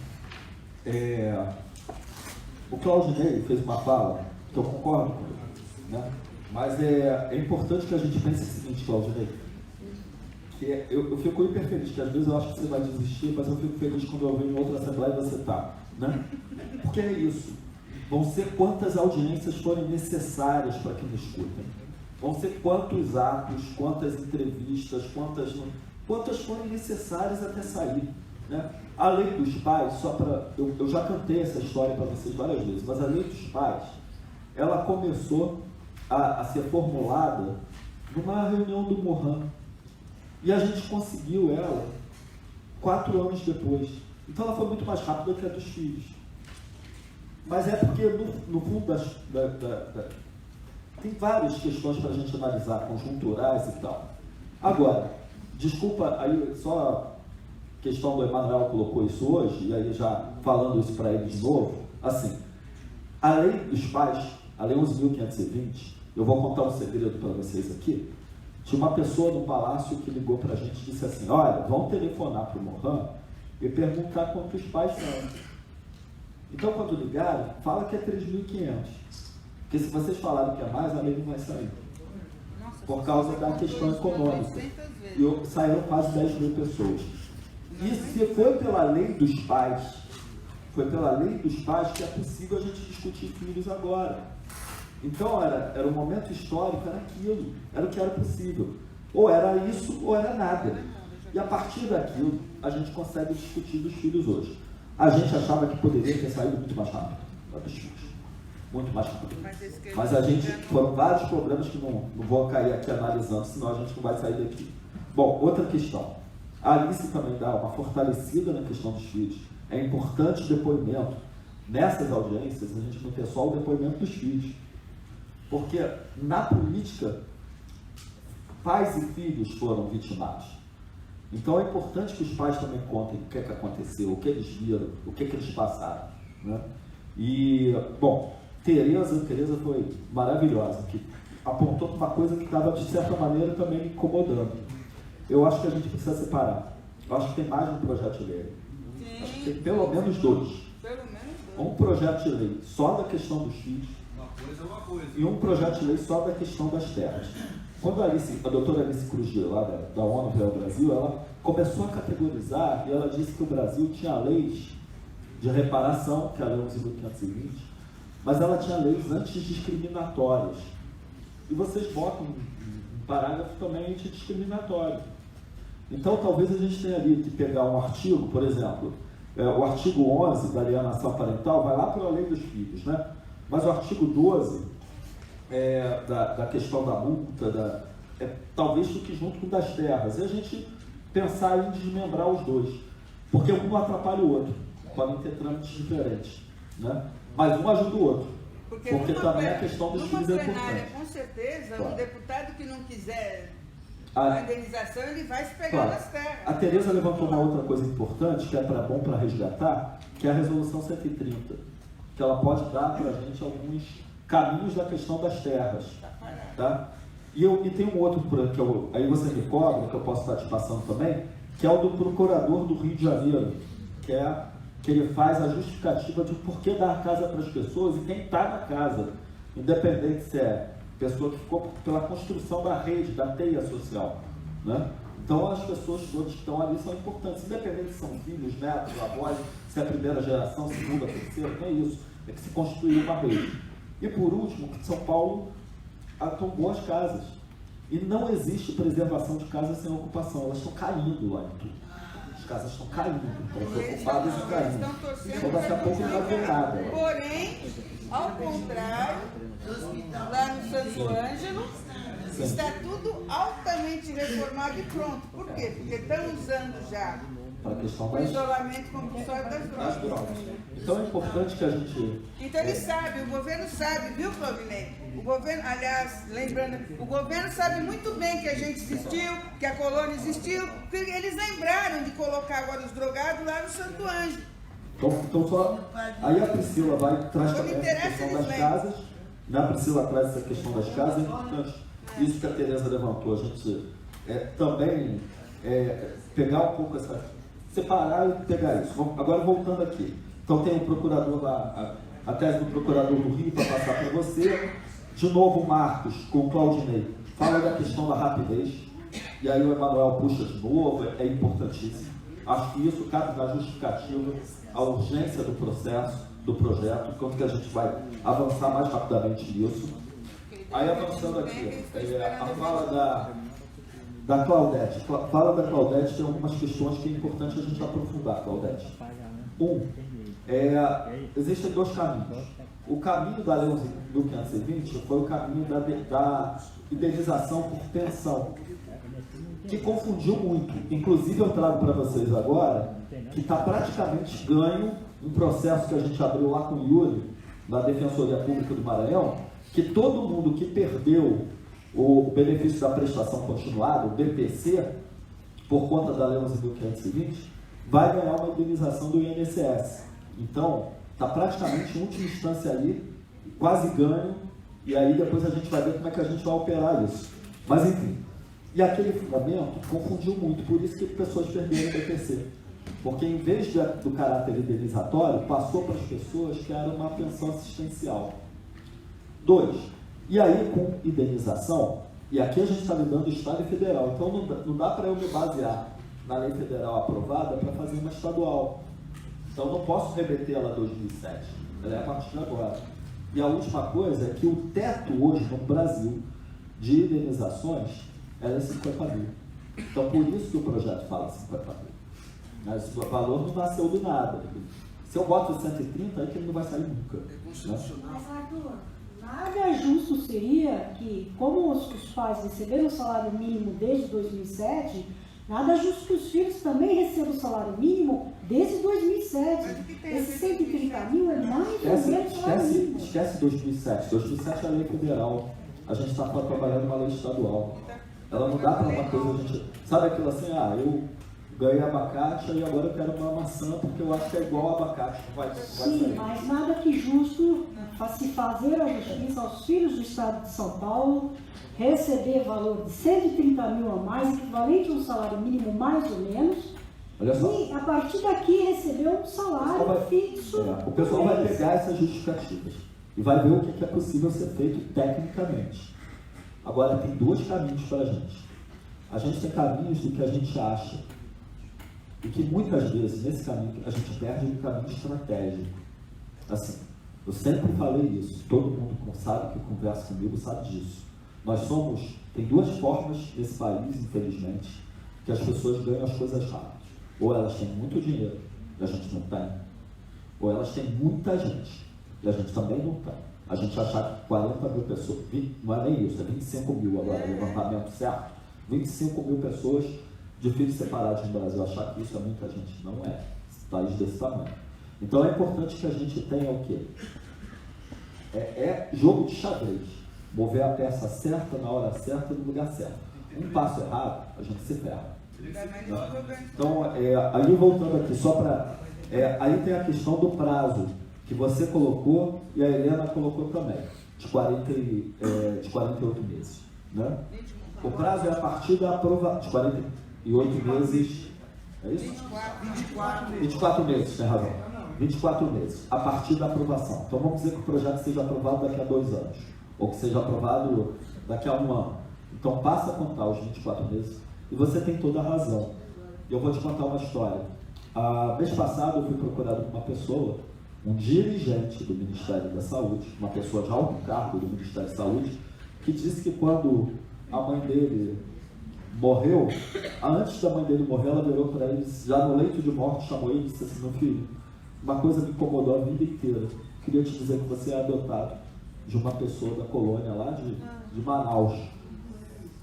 O Claudinei fez uma fala que eu concordo com ele, né? Mas é importante que a gente pense o seguinte, Claudinei, que eu fico hiper feliz, que às vezes eu acho que você vai desistir, mas eu fico feliz quando eu venho em outra Assembleia e você está, né? Porque é isso. Vão ser quantas audiências forem necessárias para que me escutem. Vão ser quantos atos, quantas entrevistas, quantas forem necessárias até sair, né? A lei dos pais, só para... Eu já cantei essa história para vocês várias vezes, mas a lei dos pais, ela começou a ser formulada numa reunião do Mohan. E a gente conseguiu ela 4 anos depois. Então ela foi muito mais rápida que a dos filhos. Mas é porque, no fundo, tem várias questões para a gente analisar, conjunturais e tal. Agora, desculpa, aí só a questão do Emanuel colocou isso hoje, e aí já falando isso para ele de novo, assim, a lei dos pais, a lei 11.520, eu vou contar um segredo para vocês aqui. Tinha uma pessoa no palácio que ligou para a gente e disse assim, olha, vamos telefonar para o Mohan e perguntar quantos pais são. Então, quando ligarem, fala que é 3.500. Porque se vocês falarem que é mais, a lei não vai sair. Por causa da questão econômica. E saíram quase 10.000 pessoas. E se foi pela lei dos pais, que é possível a gente discutir filhos agora. Então, era um momento histórico, era aquilo, era o que era possível. Ou era isso, ou era nada. E a partir daquilo, a gente consegue discutir dos filhos hoje. A gente achava que poderia ter saído muito mais rápido, dos filhos. Muito mais rápido. Mas a gente, foram vários problemas que não vou cair aqui analisando, senão a gente não vai sair daqui. Bom, outra questão. A Alice também dá uma fortalecida na questão dos filhos. É importante o depoimento. Nessas audiências, a gente não ter só o depoimento dos filhos. Porque na política, pais e filhos foram vitimados. Então é importante que os pais também contem o que é que aconteceu, o que eles viram, o que é que eles passaram. Né? E, bom, Tereza foi maravilhosa, que apontou para uma coisa que estava, de certa maneira, também me incomodando. Eu acho que a gente precisa separar. Eu acho que tem mais de um projeto de lei. Acho que tem pelo menos 2. Um projeto de lei só da questão dos filhos e um projeto de lei só da questão das terras. Quando a doutora Alice Cruz, lá da ONU para o Brasil, ela começou a categorizar e ela disse que o Brasil tinha leis de reparação, que era a Lei 11.520, mas ela tinha leis antidiscriminatórias. E vocês botam um parágrafo também antidiscriminatório. Então, talvez a gente tenha ali que pegar um artigo, por exemplo, o artigo 11 da alienação parental vai lá para a lei dos filhos, né? Mas o artigo 12 da questão da multa, talvez fique junto com o das terras. E a gente pensar em desmembrar os dois, porque um atrapalha o outro, podem ter trâmites diferentes, né? Mas um ajuda o outro, porque também a questão dos filhos é importante. Com certeza, claro. Um deputado que não quiser a indenização, ele vai se pegar claro. nas terras. A Tereza levantou uma outra coisa importante, que é bom para resgatar, que é a resolução 130, que ela pode dar para a gente alguns caminhos da questão das terras. Tá? E tem um outro, aí você me cobra, que eu posso estar te passando também, que é o do procurador do Rio de Janeiro, que ele faz a justificativa de por que dar casa para as pessoas e quem está na casa, independente se é pessoa que ficou pela construção da rede, da teia social, né? Então as pessoas todas que estão ali são importantes, independente se são filhos, netos, avós, se é a primeira geração, segunda, terceira, não é isso, é que se construiu uma rede. E por último, que São Paulo estão boas casas. E não existe preservação de casas sem ocupação, elas estão caindo lá em tudo. As casas estão caindo, estão ocupadas e caindo. Então daqui a pouco não vai ver nada. Porém, ao contrário, lá no Santo Ângelo, está tudo altamente reformado e pronto. Por quê? Porque estão usando já o isolamento compulsório das drogas. Então é importante que a gente... Então ele sabe, o governo sabe, viu, Claudinei? O governo, aliás, lembrando, o governo sabe muito bem que a gente existiu, que a colônia existiu, porque eles lembraram de colocar agora os drogados lá no Santo Ângelo. Então só... Aí a Priscila traz também essa questão das casas, né? A Priscila traz essa questão das casas, é importante. Isso que a Tereza levantou, a gente também pegar um pouco separar e pegar isso. Agora voltando aqui. Então tem o procurador lá, a tese do procurador do Rio para passar para você. De novo, Marcos, com o Claudinei, fala da questão da rapidez. E aí o Emanuel puxa de novo, é importantíssimo. Acho que isso cabe na justificativa, a urgência do processo, do projeto, quanto que a gente vai avançar mais rapidamente nisso. Aí avançando aqui, a fala da Claudete. Fala da Claudete, tem algumas questões que é importante a gente aprofundar, Claudete. Existem dois caminhos. O caminho da Lei 11.520 foi o caminho da indenização por pensão, que confundiu muito. Inclusive eu trago para vocês agora que está praticamente ganho um processo que a gente abriu lá com o Yuri, da Defensoria Pública do Maranhão, que todo mundo que perdeu o benefício da prestação continuada, o BPC, por conta da Lei 11.520, vai ganhar uma indenização do INSS. Então, está praticamente em última instância ali, quase ganho, e aí depois a gente vai ver como é que a gente vai operar isso. Mas enfim, e aquele momento confundiu muito, por isso que pessoas perderam o BPC. Porque em vez do caráter indenizatório, passou para as pessoas que era uma pensão assistencial. 2. E aí, com indenização, e aqui a gente está lidando do Estado e Federal, então não dá para eu me basear na lei federal aprovada para fazer uma estadual. Então não posso remeter ela a 2007, ela é a partir de agora. E a última coisa é que o teto hoje no Brasil de indenizações é 50 mil. Então por isso que o projeto fala 50 mil. Mas o valor não nasceu do nada. Se eu boto 130, aí que ele não vai sair nunca. Né? Mas, Arthur, nada justo seria que, como os pais receberam o salário mínimo desde 2007, nada justo que os filhos também recebam o salário mínimo desde 2007. Esse 130 mil é mais ou menos o salário mínimo. Esquece 2007. 2007 é a lei federal. A gente está trabalhando uma lei estadual. Ela não dá para uma coisa, a gente... Sabe aquilo assim, eu ganhei abacate e agora eu quero uma maçã porque eu acho que é igual abacate. Vai Sim, sair. mas nada que justo se fazer a justiça aos filhos do Estado de São Paulo receber valor de 130 mil a mais, equivalente a um salário mínimo mais ou menos, Olha só. e a partir daqui receber um salário fixo. O pessoal vai pegar essas justificativas e vai ver o que é possível ser feito tecnicamente. Agora, tem dois caminhos para a gente. A gente tem caminhos do que a gente acha. E que muitas vezes, nesse caminho, a gente perde um caminho estratégico. Assim, eu sempre falei isso. Todo mundo que sabe, que conversa comigo, sabe disso. Tem duas formas nesse país, infelizmente, que as pessoas ganham as coisas rápidas. Ou elas têm muito dinheiro, e a gente não tem, ou elas têm muita gente e a gente também não tem. A gente achar que 40 mil pessoas, não é nem isso, é 25 mil agora, levantamento certo, 25 mil pessoas de filhos separados no Brasil, achar que isso é muita gente, não é, país desse tamanho. Então é importante que a gente tenha o quê? É jogo de xadrez, mover a peça certa, na hora certa, no lugar certo. Um passo errado, a gente se ferra. Então, aí voltando aqui, só para... aí tem a questão do prazo, que você colocou e a Helena colocou também, de 48 meses. Né? O prazo é a partir da aprovação, de 48 meses, é isso? 24 meses, tem razão. 24 meses, a partir da aprovação. Então vamos dizer que o projeto seja aprovado daqui a 2 anos, ou que seja aprovado daqui a 1 ano. Então passa a contar os 24 meses, e você tem toda a razão. Eu vou te contar uma história. Mês passado eu fui procurado por uma pessoa, um dirigente do Ministério da Saúde, uma pessoa de alto cargo do Ministério da Saúde, que disse que quando a mãe dele morreu, antes da mãe dele morrer, ela virou para ele, já no leito de morte, chamou ele e disse assim: meu filho, uma coisa me incomodou a vida inteira, queria te dizer que você é adotado de uma pessoa da colônia lá de Manaus.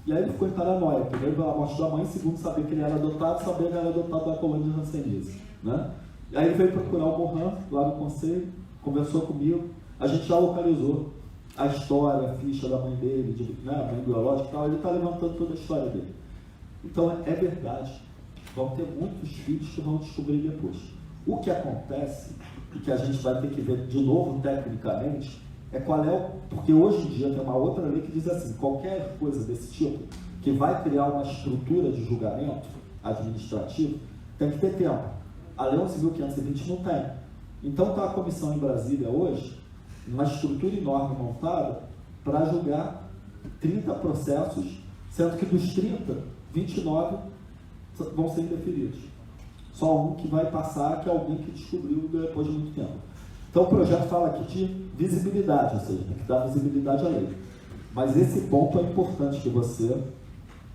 E aí ele ficou em paranoia, primeiro pela morte da mãe, segundo saber que ele era adotado, saber que ele era adotado da colônia jansenise, né? E aí ele veio procurar o Mohan, lá no conselho, conversou comigo, a gente já localizou a história, a ficha da mãe dele, né, a mãe biológica e tal, ele está levantando toda a história dele. Então é verdade, vão ter muitos filhos que vão descobrir depois. O que acontece, e que a gente vai ter que ver de novo tecnicamente, é qual é porque hoje em dia tem uma outra lei que diz assim, qualquer coisa desse tipo, que vai criar uma estrutura de julgamento administrativo, tem que ter tempo. A Lei 11.520 não tem. Então está a comissão em Brasília hoje, uma estrutura enorme montada para julgar 30 processos, sendo que dos 30, 29 vão ser indeferidos. Só um que vai passar, que é alguém que descobriu depois de muito tempo. Então o projeto fala aqui de visibilidade, ou seja, tem que dar visibilidade à lei. Mas esse ponto é importante que você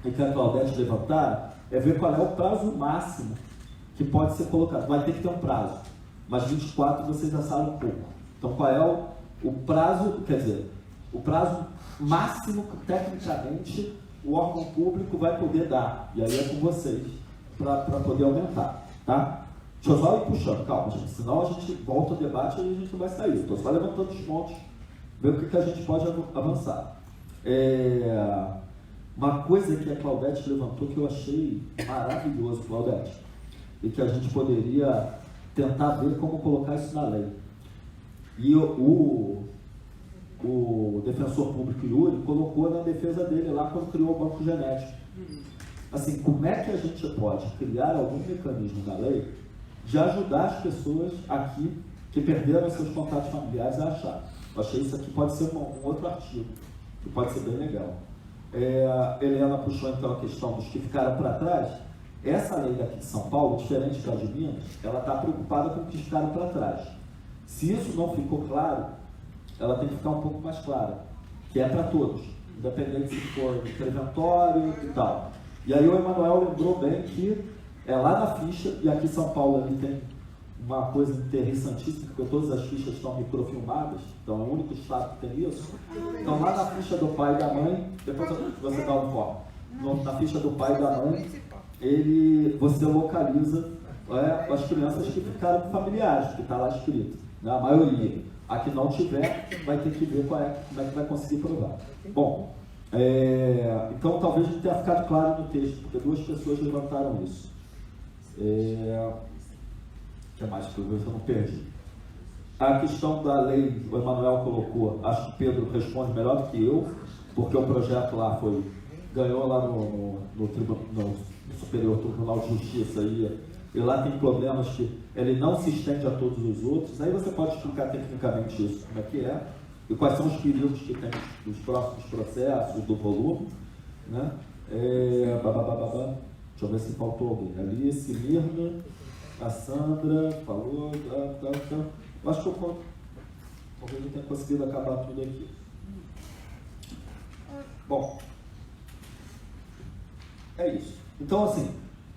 e que a Claudete levantaram, é ver qual é o prazo máximo que pode ser colocado. Vai ter que ter um prazo, mas 24 vocês já sabem um pouco. Então qual é o prazo, quer dizer, o prazo máximo que tecnicamente o órgão público vai poder dar, e aí é com vocês, para poder aumentar, tá? Deixa eu só ir puxando, calma gente, senão a gente volta ao debate e a gente não vai sair. Estou só levantando os pontos, ver o que a gente pode avançar. Uma coisa que a Claudete levantou que eu achei maravilhoso, Claudete, e que a gente poderia tentar ver como colocar isso na lei. E o defensor público Yuri colocou na defesa dele lá quando criou o banco genético. Assim, como é que a gente pode criar algum mecanismo na lei de ajudar as pessoas aqui que perderam seus contatos familiares a achar? Eu achei isso aqui pode ser um outro artigo, que pode ser bem legal. Helena puxou então a questão dos que ficaram para trás. Essa lei daqui de São Paulo, diferente da de Minas, ela está preocupada com os que ficaram para trás. Se isso não ficou claro, ela tem que ficar um pouco mais clara, que é para todos, independente se for preventório e tal. E aí o Emanuel lembrou bem que é lá na ficha, e aqui em São Paulo ali tem uma coisa interessantíssima, porque todas as fichas estão microfilmadas, então é o único estado que tem isso. Então lá na ficha do pai e da mãe, depois você dá um foco, na ficha do pai e da mãe, você localiza as crianças que ficaram com familiares, que está lá escrito, né? A maioria. A que não tiver, vai ter que ver como é que vai conseguir provar. Bom, então talvez não tenha ficado claro no texto, porque 2 pessoas levantaram isso. O que mais que eu não perdi? A questão da lei, o Emanuel colocou, acho que Pedro responde melhor do que eu, porque o projeto lá ganhou lá no Superior Tribunal de Justiça e lá tem problemas que ele não se estende a todos os outros. Aí você pode explicar tecnicamente isso, como é que é, e quais são os períodos que tem dos próximos processos, do volume, né? Deixa eu ver se faltou alguém. Alice, Mirna, a Sandra falou, eu acho que talvez eu tenha conseguido acabar tudo aqui. Bom, é isso. Então, assim,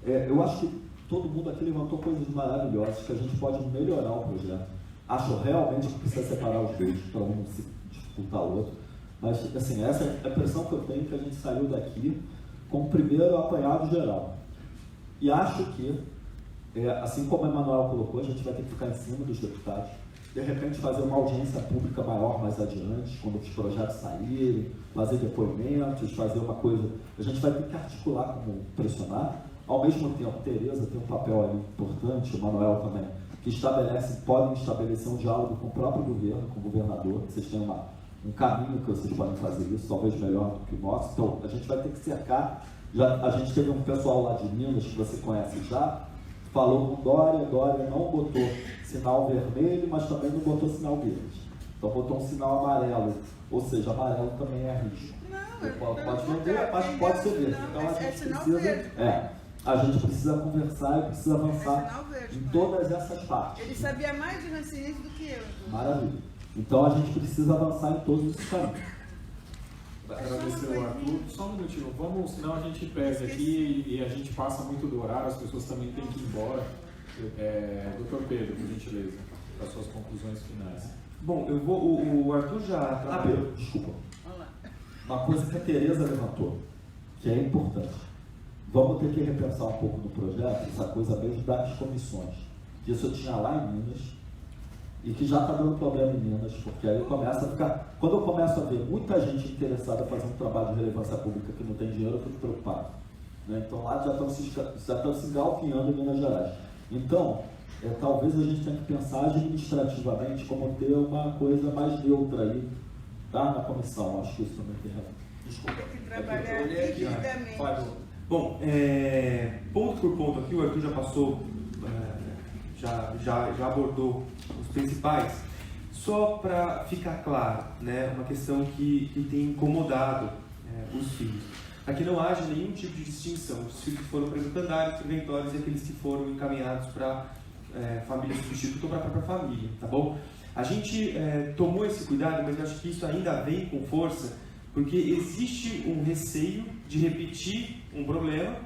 eu acho que todo mundo aqui levantou coisas maravilhosas que a gente pode melhorar o projeto. Acho realmente que precisa separar os dois para um se dificultar o outro. Mas, assim, essa é a impressão que eu tenho, que a gente saiu daqui com o primeiro apanhado geral. E acho que, assim como o Emanuel colocou, a gente vai ter que ficar em cima dos deputados, de repente fazer uma audiência pública maior mais adiante, quando os projetos saírem, fazer depoimentos, fazer uma coisa. A gente vai ter que articular como pressionar. Ao mesmo tempo, Tereza tem um papel ali importante, o Emanuel também, que podem estabelecer um diálogo com o próprio governo, com o governador. Vocês têm um caminho que vocês podem fazer isso, talvez melhor do que o nosso. Então, a gente vai ter que cercar. A gente teve um pessoal lá de Minas, que você conhece já, falou com Dória não botou sinal vermelho, mas também não botou sinal verde. Então botou um sinal amarelo, ou seja, amarelo também é risco. Pode vender, mas pode ser verde. Então a gente precisa conversar e precisa avançar em todas essas partes. Ele sabia mais de rancenismo do que eu. Maravilha. Então a gente precisa avançar em todos os caminhos. Agradecer o Arthur. Só um minutinho, vamos, senão a gente perde aqui e a gente passa muito do horário, as pessoas também têm que ir embora. Doutor Pedro, por gentileza, para suas conclusões finais. Bom, eu vou. O Arthur já. Pedro, desculpa. Uma coisa que a Tereza levantou, que é importante. Vamos ter que repensar um pouco no projeto, essa coisa mesmo das comissões. Isso eu tinha lá em Minas, e que já está dando problema em Minas, porque aí começa a ficar... Quando eu começo a ver muita gente interessada em fazer um trabalho de relevância pública que não tem dinheiro, eu fico preocupado. Né? Então lá já estão se galpinhando em Minas Gerais. Então, talvez a gente tenha que pensar administrativamente como ter uma coisa mais neutra aí, tá? Na comissão. Acho que isso também tem razão. Desculpa. Tem que trabalhar rigidamente. Bom, ponto por ponto aqui, o Arthur já passou, já abordou os principais. Só para ficar claro, né, uma questão que tem incomodado os filhos. Aqui não haja nenhum tipo de distinção. Os filhos que foram preventários, preventórios e aqueles que foram encaminhados para família substituta ou para a própria família, tá bom? A gente tomou esse cuidado, mas eu acho que isso ainda vem com força, porque existe um receio de repetir um problema,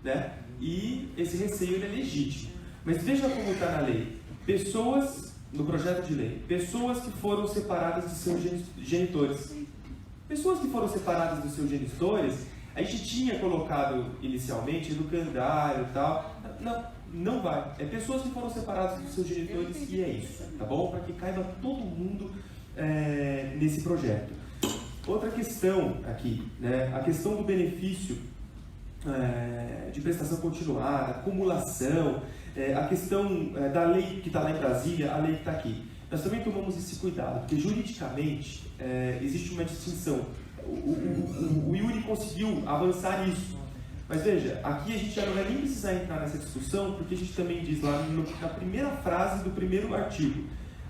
né? E esse receio ele é legítimo. Mas veja como está na lei. Pessoas, no projeto de lei, pessoas que foram separadas de seus genitores. Pessoas que foram separadas dos seus genitores, a gente tinha colocado inicialmente no calendário e tal. Não vai. É pessoas que foram separadas dos seus genitores e é isso, tá bom? Para que caiba todo mundo nesse projeto. Outra questão aqui, né? A questão do benefício de prestação continuada, acumulação, a questão da lei que está lá em Brasília, a lei que está aqui. Nós também tomamos esse cuidado, porque juridicamente existe uma distinção. O Yuri conseguiu avançar isso. Mas veja, aqui a gente já não vai nem precisar entrar nessa discussão, porque a gente também diz lá na primeira frase do primeiro artigo,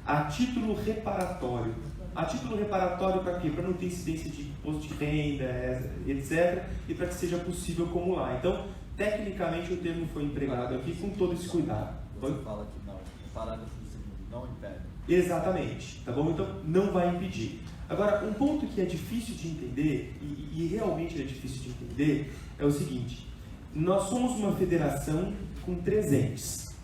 a título reparatório. A título reparatório para quê? Para não ter incidência de imposto de renda, etc. E para que seja possível acumular. Então, tecnicamente, o termo foi empregado aqui com todo esse cuidado. Você fala que não, o parágrafo segundo não impede. Exatamente, tá bom? Então, não vai impedir. Agora, um ponto que é difícil de entender, e realmente é difícil de entender, é o seguinte: nós somos uma federação com 3 entes.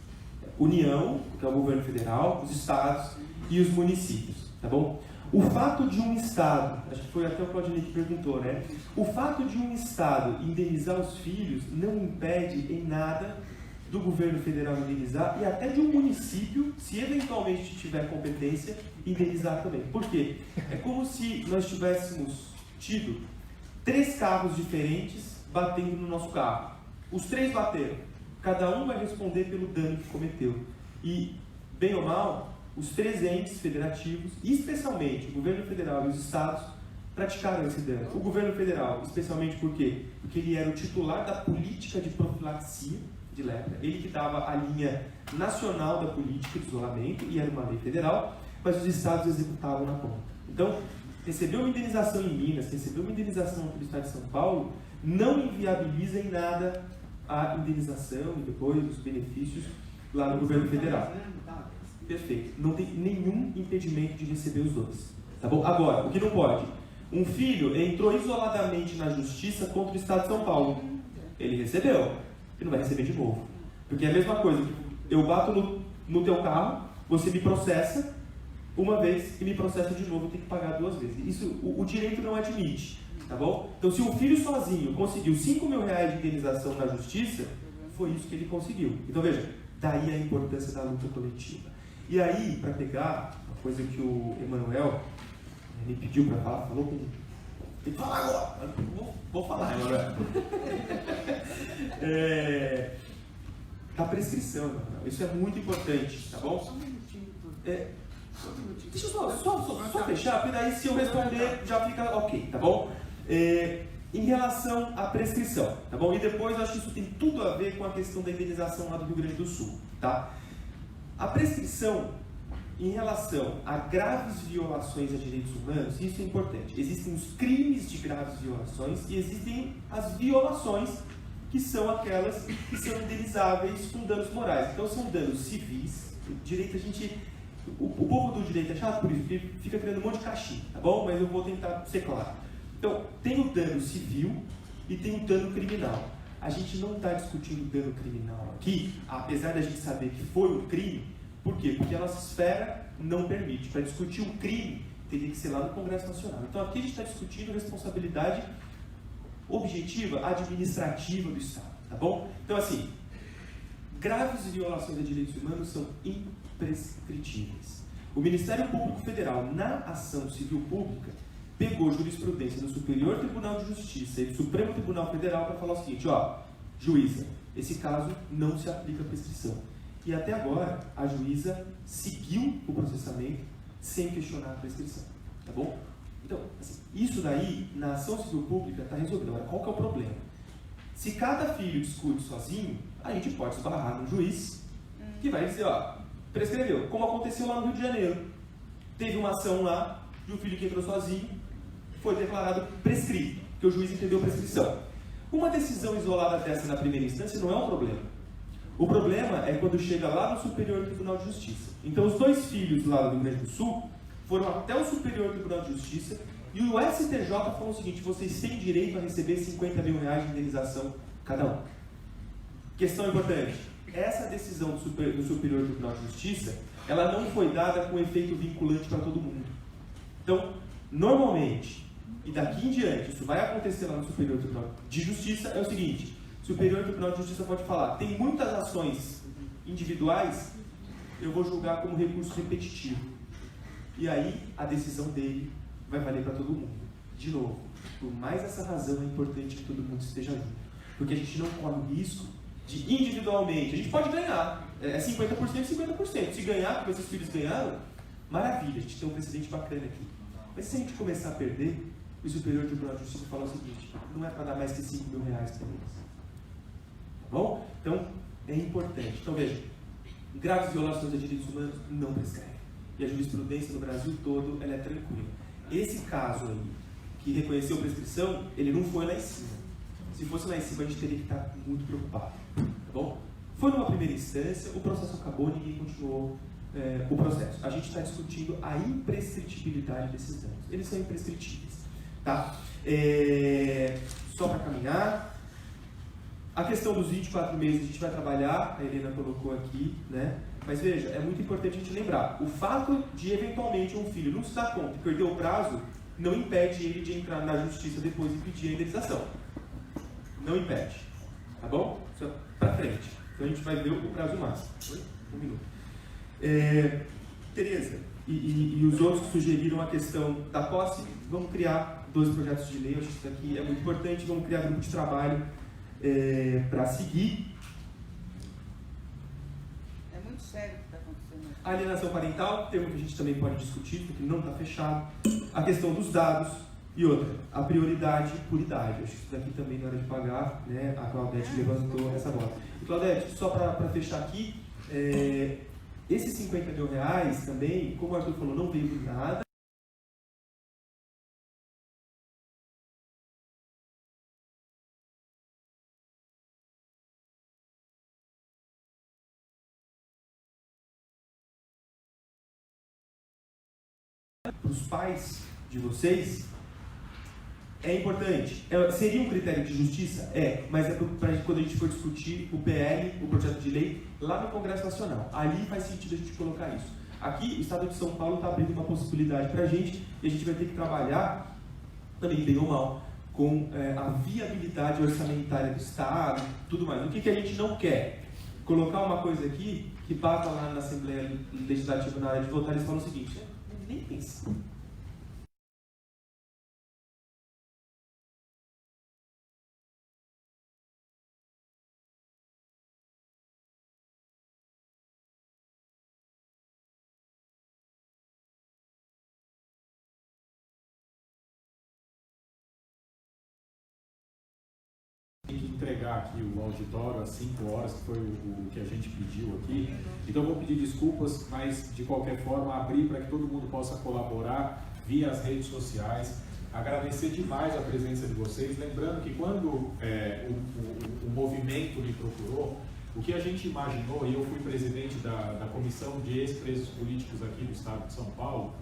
União, que é o governo federal, os estados e os municípios, tá bom? O fato de um estado, acho que foi até o Claudinei que perguntou, né? O fato de um estado indenizar os filhos não impede em nada do governo federal indenizar e até de um município, se eventualmente tiver competência, indenizar também. Por quê? É como se nós tivéssemos tido 3 carros diferentes batendo no nosso carro. Os 3 bateram. Cada um vai responder pelo dano que cometeu. E, bem ou mal, os 3 entes federativos, e especialmente o governo federal e os estados, praticaram esse dano. O governo federal, especialmente por quê? Porque ele era o titular da política de profilaxia de lepra, ele que dava a linha nacional da política de isolamento, e era uma lei federal, mas os estados executavam na ponta. Então, receber uma indenização em Minas, receber uma indenização no estado de São Paulo, não inviabiliza em nada a indenização e depois os benefícios lá no governo federal. Perfeito. Não tem nenhum impedimento de receber os dois. Tá bom? Agora, o que não pode? Um filho entrou isoladamente na justiça contra o estado de São Paulo. Ele recebeu. Ele não vai receber de novo. Porque é a mesma coisa, eu bato no teu carro, você me processa uma vez e me processa de novo, eu tenho que pagar 2 vezes. Isso o direito não admite, tá bom? Então, se um filho sozinho conseguiu R$5.000 de indenização na justiça, foi isso que ele conseguiu. Então, veja, daí a importância da luta coletiva. E aí, para pegar uma coisa que o Emanuel me pediu para falar, falou que tem que falar agora. Vou falar, Emanuel. Da prescrição, Emanuel. Isso é muito importante, tá bom? Só um minutinho. Deixa eu só fechar, porque daí se eu responder já fica ok, tá bom? Em relação à prescrição, tá bom? E depois eu acho que isso tem tudo a ver com a questão da indenização lá do Rio Grande do Sul, tá? A prescrição em relação a graves violações a direitos humanos, isso é importante. Existem os crimes de graves violações e existem as violações, que são aquelas que são indenizáveis com danos morais. Então são danos civis. Direito a gente... O povo do direito é chato por isso, porque fica criando um monte de caixinha, tá bom? Mas eu vou tentar ser claro. Então, tem o dano civil e tem o dano criminal. A gente não está discutindo dano criminal aqui, apesar da gente saber que foi um crime. Por quê? Porque a nossa esfera não permite. Para discutir um crime, teria que ser lá no Congresso Nacional. Então, aqui a gente está discutindo responsabilidade objetiva, administrativa do Estado, tá bom? Então, assim, graves violações a direitos humanos são imprescritíveis. O Ministério Público Federal, na ação civil pública, pegou jurisprudência do Superior Tribunal de Justiça e do Supremo Tribunal Federal para falar o seguinte, ó, juíza, esse caso não se aplica a prescrição. E até agora, a juíza seguiu o processamento sem questionar a prescrição, tá bom? Então, assim, isso daí, na ação civil pública, está resolvido. Agora, qual que é o problema? Se cada filho discute sozinho, a gente pode esbarrar no juiz, que vai dizer, ó, prescreveu, como aconteceu lá no Rio de Janeiro. Teve uma ação lá, de um filho que entrou sozinho, foi declarado prescrito, porque o juiz entendeu prescrição. Uma decisão isolada dessa na primeira instância não é um problema. O problema é quando chega lá no Superior Tribunal de Justiça. Então, os 2 filhos lá do Rio Grande do Sul foram até o Superior Tribunal de Justiça e o STJ falou o seguinte, vocês têm direito a receber R$50.000 de indenização cada um. Questão importante, essa decisão do Superior Tribunal de Justiça, ela não foi dada com efeito vinculante para todo mundo. Então, normalmente, e daqui em diante, isso vai acontecer lá no Superior Tribunal de Justiça, é o seguinte, o Superior Tribunal de Justiça pode falar, tem muitas ações individuais, eu vou julgar como recurso repetitivo. E aí, a decisão dele vai valer para todo mundo. De novo, por mais essa razão é importante que todo mundo esteja junto. Porque a gente não corre o risco de individualmente, a gente pode ganhar, é 50% e 50%. Se ganhar, porque esses filhos ganharam, maravilha, a gente tem um precedente bacana aqui. Mas se a gente começar a perder, o Superior Tribunal de Justiça fala o seguinte, não é para dar mais que R$5.000 para eles. Tá bom? Então, é importante. Então, veja, graves violações a direitos humanos não prescrevem. E a jurisprudência no Brasil todo, ela é tranquila. Esse caso aí, que reconheceu prescrição, ele não foi lá em cima. Se fosse lá em cima, a gente teria que estar muito preocupado. Tá bom? Foi numa primeira instância, o processo acabou, ninguém continuou o processo. A gente está discutindo a imprescritibilidade desses danos. Eles são imprescritíveis. Tá? Só para caminhar. A questão dos 24 meses a gente vai trabalhar, a Helena colocou aqui, né? Mas veja, é muito importante a gente lembrar, o fato de eventualmente um filho não se dar conta e perder o prazo, não impede ele de entrar na justiça depois e pedir a indenização. Não impede. Tá bom? Isso para frente. Então a gente vai ver o prazo máximo. 1 minuto. Tereza, e os outros que sugeriram a questão da posse, vamos criar 2 projetos de lei, eu acho que isso aqui é muito importante, vamos criar grupo de trabalho para seguir. É muito sério o que está acontecendo. A alienação parental, termo que a gente também pode discutir, porque não está fechado. A questão dos dados e outra, a prioridade por idade. Acho que isso daqui também na hora de pagar, né, a Claudete levantou essa bola. E Claudete, só para fechar aqui, esses R$50.000 também, como o Arthur falou, não veio por nada. Para os pais de vocês, É importante. Seria um critério de justiça? É, mas é para quando a gente for discutir o PL, o projeto de lei, lá no Congresso Nacional. Ali faz sentido a gente colocar isso. Aqui, o Estado de São Paulo está abrindo uma possibilidade para a gente, e a gente vai ter que trabalhar, também bem ou mal, com a viabilidade orçamentária do Estado, tudo mais. O que a gente não quer? Colocar uma coisa aqui que bata lá na Assembleia Legislativa na hora de votar, eles falam o seguinte: nem pensa. Tem que entregar aqui o auditório às 5 horas, que foi o que a gente pediu aqui. Então vou pedir desculpas, mas de qualquer forma abrir para que todo mundo possa colaborar via as redes sociais. Agradecer demais a presença de vocês. Lembrando que quando o movimento me procurou, o que a gente imaginou, e eu fui presidente da comissão de ex-presos políticos aqui do Estado de São Paulo,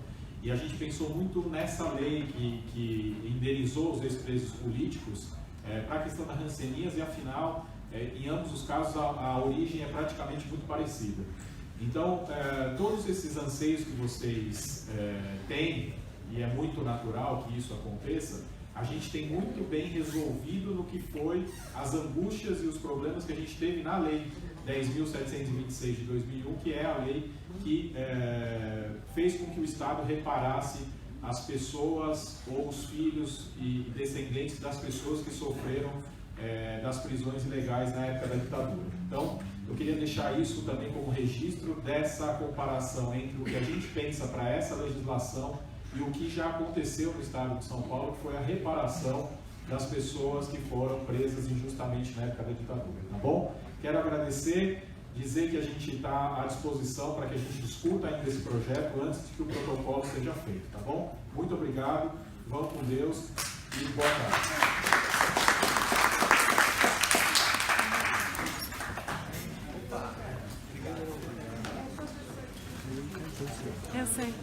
e a gente pensou muito nessa lei que indenizou os ex-presos políticos, para a questão da Hanseníase, e afinal, em ambos os casos, a origem é praticamente muito parecida. Então, todos esses anseios que vocês têm, e é muito natural que isso aconteça, a gente tem muito bem resolvido no que foi as angústias e os problemas que a gente teve na Lei 10.726 de 2001, que é a lei que fez com que o Estado reparasse as pessoas ou os filhos e descendentes das pessoas que sofreram das prisões ilegais na época da ditadura. Então, eu queria deixar isso também como registro dessa comparação entre o que a gente pensa para essa legislação e o que já aconteceu no Estado de São Paulo, que foi a reparação das pessoas que foram presas injustamente na época da ditadura, tá bom? Quero agradecer, dizer que a gente está à disposição para que a gente discuta ainda esse projeto antes de que o protocolo seja feito, tá bom? Muito obrigado, vão com Deus e boa tarde. Eu sei.